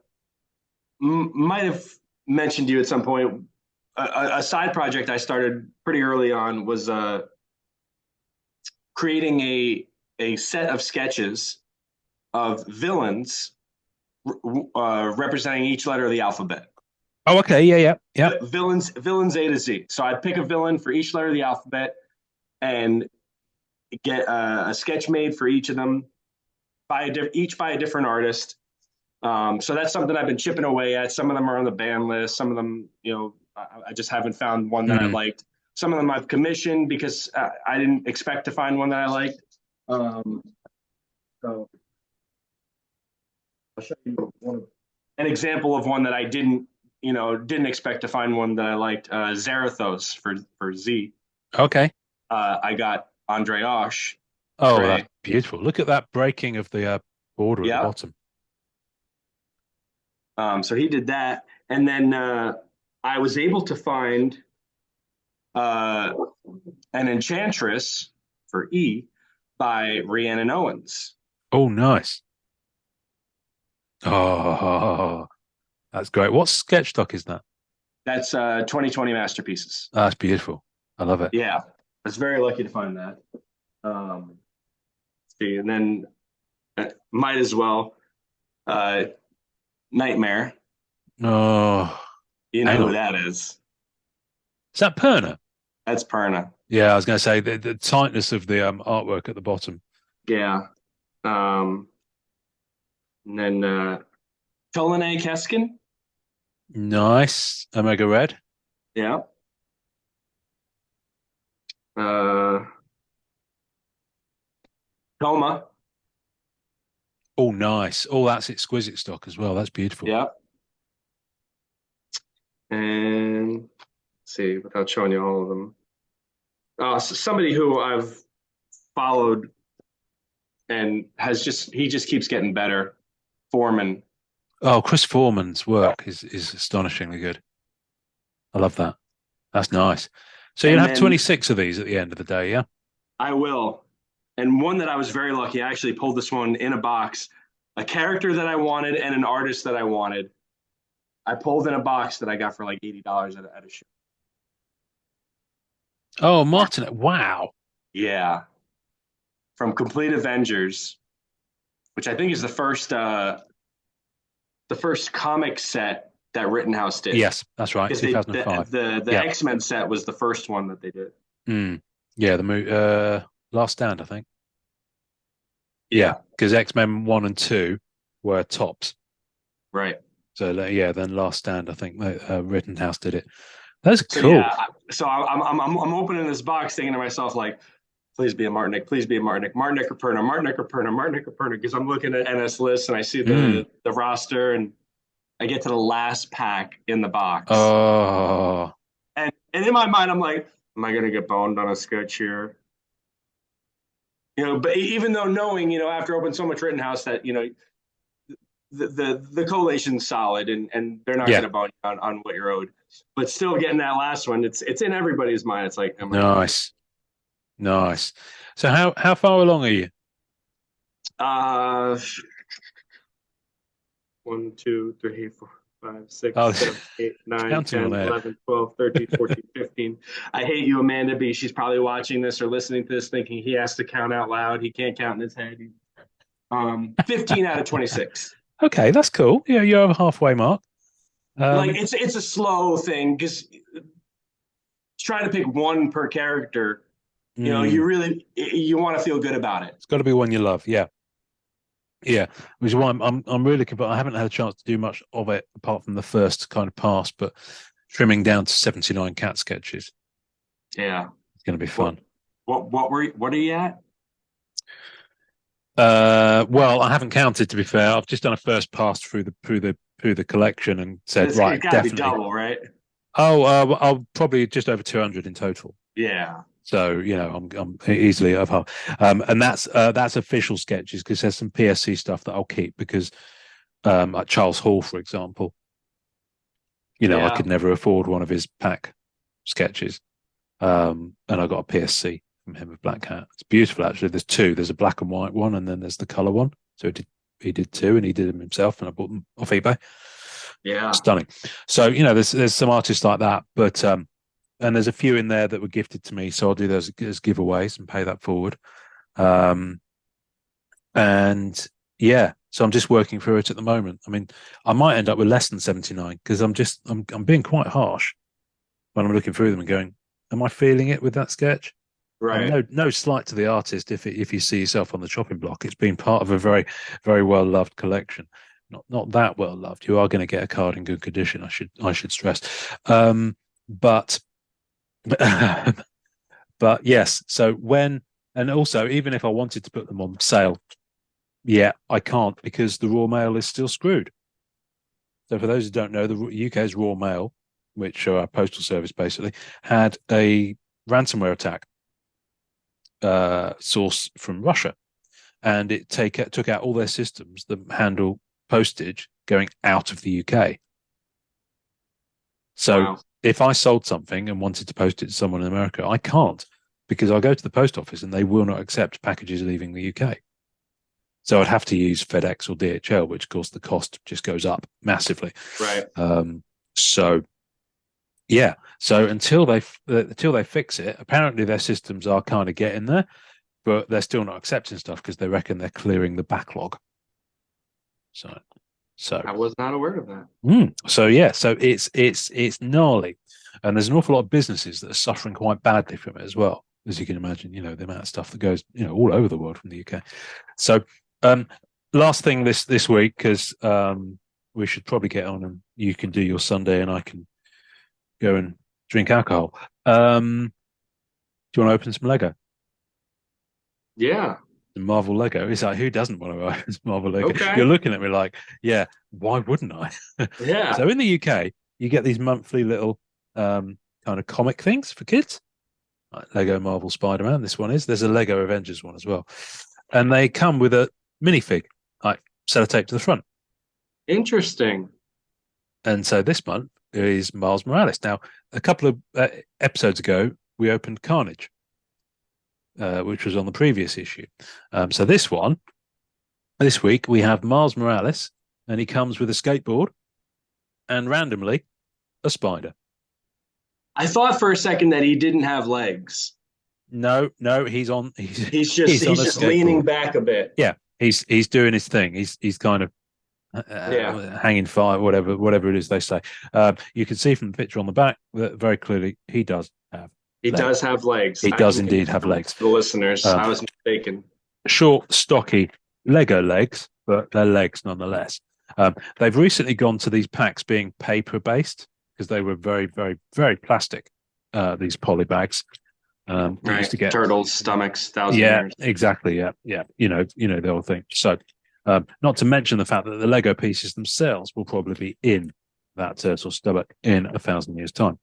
might have mentioned to you at some point. A side project I started pretty early on was creating a set of sketches of villains representing each letter of the alphabet. Oh, okay, yeah. Villains A to Z. So I'd pick a villain for each letter of the alphabet and get a sketch made for each of them each by a different artist. So that's something I've been chipping away at. Some of them are on the ban list. Some of them, I just haven't found one that I liked. Some of them I've commissioned because I didn't expect to find one that I liked. So I'll show you an example of one that I didn't expect to find one that I liked. Zarathos for Z. Okay. I got Andre Osh. Oh, that's beautiful. Look at that breaking of the border at the bottom. So he did that. And then I was able to find an Enchantress for E by Rhiannon Owens. Oh, nice. Oh, that's great. What sketch stock is that? That's 2020 Masterpieces. That's beautiful. I love it. Yeah, I was very lucky to find that. See, and then might as well Nightmare. Oh, you know who that is? Is that Perna? That's Perna. Yeah, I was going to say the tightness of the artwork at the bottom. Yeah. And then Tolene Keskin. Nice. Omega Red. Yeah. Toma. Oh, nice. Oh, that's exquisite stock as well. That's beautiful. Yeah. And let's see, without showing you all of them. So somebody who I've followed and he just keeps getting better. Foreman. Oh, Chris Foreman's work is astonishingly good. I love that. That's nice. So you'll have 26 of these at the end of the day, yeah? I will. And one that I was very lucky, I actually pulled this one in a box, a character that I wanted and an artist that I wanted. I pulled in a box that I got for like $80 at a show. Oh, Martin, wow. Yeah. From Complete Avengers, which I think is the first comic set that Rittenhouse did. Yes, that's right. 2005. The X-Men set was the first one that they did. Yeah, the movie Last Stand, I think. Yeah, because X-Men 1 and 2 were tops. Right. So then Last Stand, I think Rittenhouse did it. That's cool. Yeah, so I'm opening this box thinking to myself like, please be a Martinick, please be a Martinick, Martinick or Perna, Martinick or Perna, Martinick or Perna, because I'm looking at NS lists and I see the roster and I get to the last pack in the box. Oh. And in my mind, I'm like, am I gonna get boned on a sketch here? But even though knowing, after opening so much Rittenhouse that, the collation's solid and they're not gonna bone you on what you're owed. But still getting that last one, it's in everybody's mind. It's like, nice. So how far along are you? 1, 2, 3, 4, 5, 6, 7, 8, 9, 10, 11, 12, 13, 14, 15. I hate you, Amanda B. She's probably watching this or listening to this thinking he has to count out loud. He can't count in his head. 15 out of 26. Okay, that's cool. Yeah, you're over halfway mark. Like it's a slow thing because trying to pick one per character, you want to feel good about it. It's got to be one you love. Yeah, which is why I'm really looking. But I haven't had a chance to do much of it apart from the first kind of pass. But trimming down to 79 cat sketches. Yeah, it's going to be fun. What are you at? Well, I haven't counted, to be fair. I've just done a first pass through the collection and said, right, it's gotta be double, right? Oh, I'll probably just over 200 in total. Yeah. So I'm easily over half, and that's official sketches because there's some PSC stuff that I'll keep because, like Charles Hall, for example, I could never afford one of his pack sketches, and I got a PSC from him of Black Cat. It's beautiful, actually. There's two. There's a black and white one, and then there's the color one. So he did two, and he did them himself, and I bought them off eBay. Yeah. Stunning. So there's some artists like that, but and there's a few in there that were gifted to me, so I'll do those as giveaways and pay that forward. And yeah, so I'm just working through it at the moment. I mean, I might end up with less than 79 because I'm being quite harsh when I'm looking through them and going, am I feeling it with that sketch? Right. No slight to the artist if you see yourself on the chopping block. It's been part of a very, very well loved collection. Not that well loved. You are going to get a card in good condition. I should stress. But but yes. So and also even if I wanted to put them on sale, yeah, I can't because the Royal Mail is still screwed. So for those who don't know, the UK's Royal Mail, which are our postal service basically, had a ransomware attack source from Russia, and it took out all their systems that handle postage going out of the UK. So Wow. if I sold something and wanted to post it to someone in America, I can't because I'll go to the post office and they will not accept packages leaving the UK. So I'd have to use FedEx or DHL, which of course the cost just goes up massively. Right. So yeah. So until they fix it, apparently their systems are kind of getting there, but they're still not accepting stuff because they reckon they're clearing the backlog. So I was not aware of that. So yeah, so it's gnarly, and there's an awful lot of businesses that are suffering quite badly from it as well, as you can imagine. The amount of stuff that goes all over the world from the UK. So last thing this week, because we should probably get on and you can do your Sunday and I can go and drink alcohol. Do you want to open some Lego? Yeah. Marvel Lego. It's like, who doesn't want to open Marvel Lego? Okay. You're looking at me like, yeah, why wouldn't I? Yeah. So in the UK, you get these monthly little kind of comic things for kids, like Lego Marvel Spider-Man. This one is. There's a Lego Avengers one as well, and they come with a minifig, like sellotape to the front. Interesting. And so this month is Miles Morales. Now, a couple of episodes ago, we opened Carnage, which was on the previous issue. So this week, we have Miles Morales, and he comes with a skateboard and randomly a spider. I thought for a second that he didn't have legs. No, he's just leaning back a bit. Yeah, he's doing his thing. He's kind of hanging fire, whatever it is they say. You can see from the picture on the back that very clearly he does have. He does have legs. He does indeed have legs. The listeners, I was mistaken. Short, stocky Lego legs, but they're legs nonetheless. They've recently gone to these packs being paper based because they were very, very, very plastic. These poly bags. Right. Used to get turtles' stomachs, thousand years. Exactly. Yeah. You know the whole thing. So, not to mention the fact that the Lego pieces themselves will probably be in that turtle stomach in 1,000 years' time.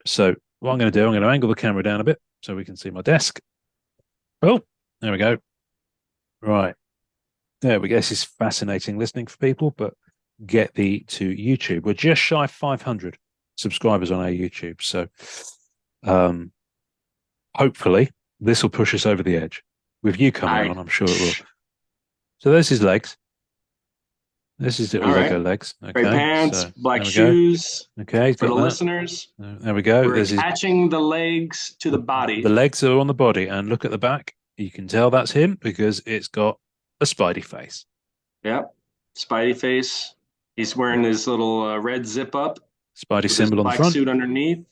So what I'm going to do, I'm going to angle the camera down a bit so we can see my desk. Oh, there we go. Right. There we go. This is fascinating listening for people, but get to YouTube. We're just shy of 500 subscribers on our YouTube. So hopefully this will push us over the edge. With you coming on, I'm sure it will. So there's his legs. This is little Lego legs. Okay, gray pants, black shoes. Okay, for the listeners. There we go. We're attaching the legs to the body. The legs are on the body, and look at the back. You can tell that's him because it's got a Spidey face. Yep, Spidey face. He's wearing his little red zip up. Spidey symbol on the front. Suit underneath.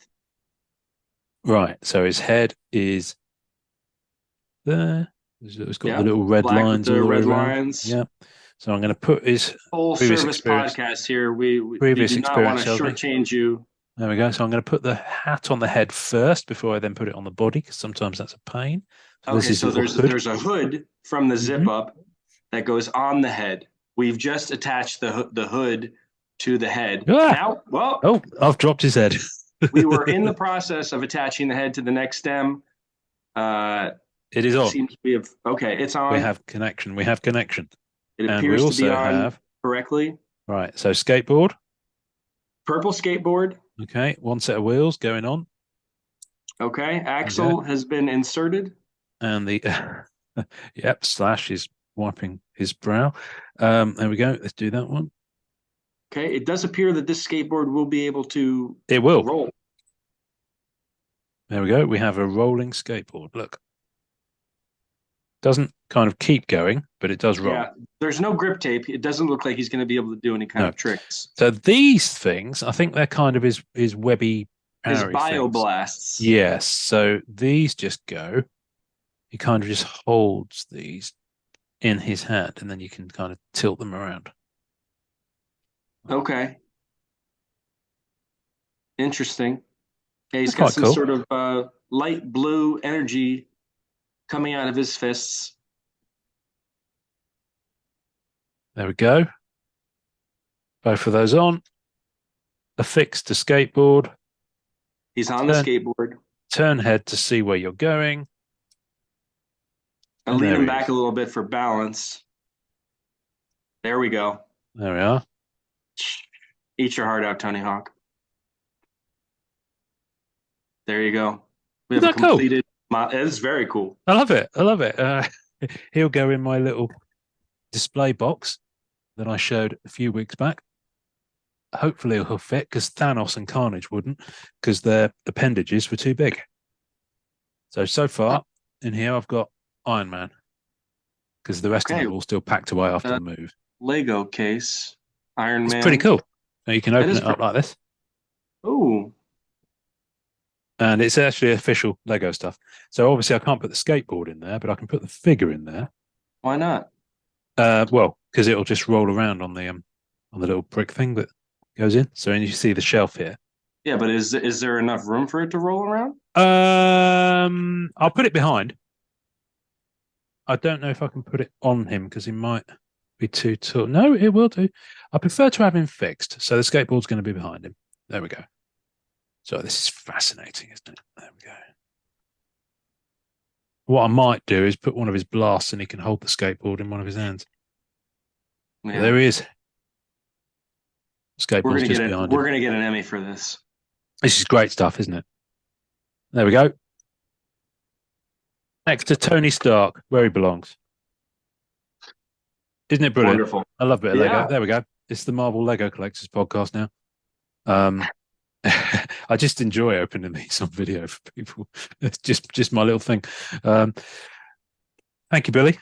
Right. So his head is there. It's got the little red lines. The red lines. Yeah. So I'm going to put his full service podcast here. We do not want to shortchange you. There we go. So I'm going to put the hat on the head first before I then put it on the body because sometimes that's a pain. So there's a hood from the zip up that goes on the head. We've just attached the hood to the head. Now, I've dropped his head. We were in the process of attaching the head to the next stem. It is on. Seems we have it's on. We have connection. It appears to be on correctly. Right. So skateboard. Purple skateboard. Okay. One set of wheels going on. Okay, Okay. axle has been inserted. And the yep, Slash is wiping his brow. There we go. Let's do that one. Okay, it does appear that this skateboard will be able to It will. roll. There we go. We have a rolling skateboard. Look, doesn't kind of keep going, but it does roll. Yeah, there's no grip tape. It doesn't look like he's going to be able to do any kind No. of tricks. So these things, I think they're kind of his webby, His arrowy things. bioblasts. Yes. So these just go. He kind of just holds these in his hand, and then you can kind of tilt them around. Okay, interesting. Yeah, he's That's got quite some cool. sort of light blue energy coming out of his fists. There we go. Both of those on. Affixed to skateboard. He's on the skateboard. Turn head to see where you're going. I And lean there him he back is. a little bit for balance. There we go. There we are. Eat your heart out, Tony Hawk. There you go. We Isn't have a that cool? completed. It's very cool. I love it. I love it. He'll go in my little display box that I showed a few weeks back. Hopefully he'll fit because Thanos and Carnage wouldn't because their appendages were too big. So far in here I've got Iron Man because the rest of Okay, them are all still packed away after the move. Lego case. Iron It's Man. pretty cool. Now you can That open is it up like this. Ooh, And it's actually official Lego stuff. So obviously I can't put the skateboard in there, but I can put the figure in there. why not? Well, because it'll just roll around on the little brick thing that goes in. So you see the shelf here. Yeah, but is there enough room for it to roll around? I'll put it behind. I don't know if I can put it on him because he might be too tall. No, it will do. I prefer to have him fixed. So the skateboard's going to be behind him. There we go. So this is fascinating, isn't it? There we go. What I might do is put one of his blasts and he can hold the skateboard in one of his hands. Yeah. There he is. Skateboard's just behind We're him. gonna get an Emmy for this. This is great stuff, isn't it? There we go. Next to Tony Stark, where he belongs. Isn't it brilliant? Wonderful. I love a bit of Yeah. Lego. There we go. It's the Marvel Lego Collectors podcast now. I just enjoy opening these on video for people. It's just my little thing. Thank you, Billy.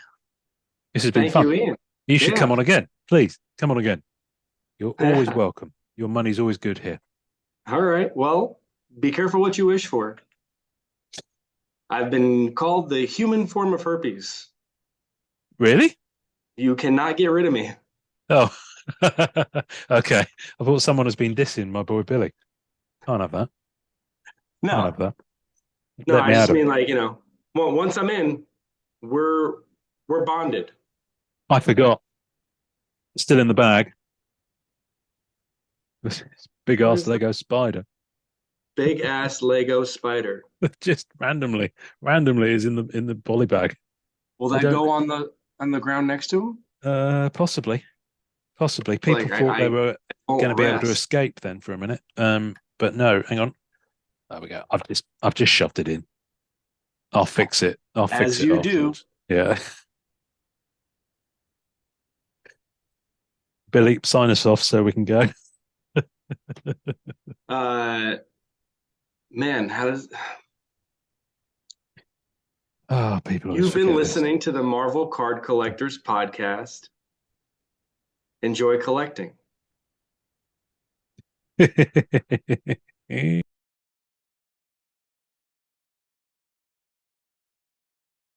This has been Thank fun. you, Ian. You should Yeah. come on again. Please come on again. You're always welcome. Your money's always good here. All right. Well, be careful what you wish for. I've been called the human form of herpes. Really? You cannot get rid of me. Oh, okay. I thought someone has been dissing my boy Billy. Can't have that. Can't No, have that. no, Let I me just at him. mean like, well, once I'm in, we're bonded. I forgot. It's still in the bag. This big ass Lego spider. Big ass Lego spider. Just randomly is in the poly bag. Will I that don't- go on the ground next to him? Possibly. People Like, thought they were won't going to be able to rest. escape then for a minute. But no, hang on. There we go. I've just shoved it in. I'll fix it. I'll fix As it you do. afterwards. Yeah. Billy, sign us off so we can go. Man, how does Oh, people always you've been forget listening to the Marvel Card Collectors podcast? Enjoy collecting. this.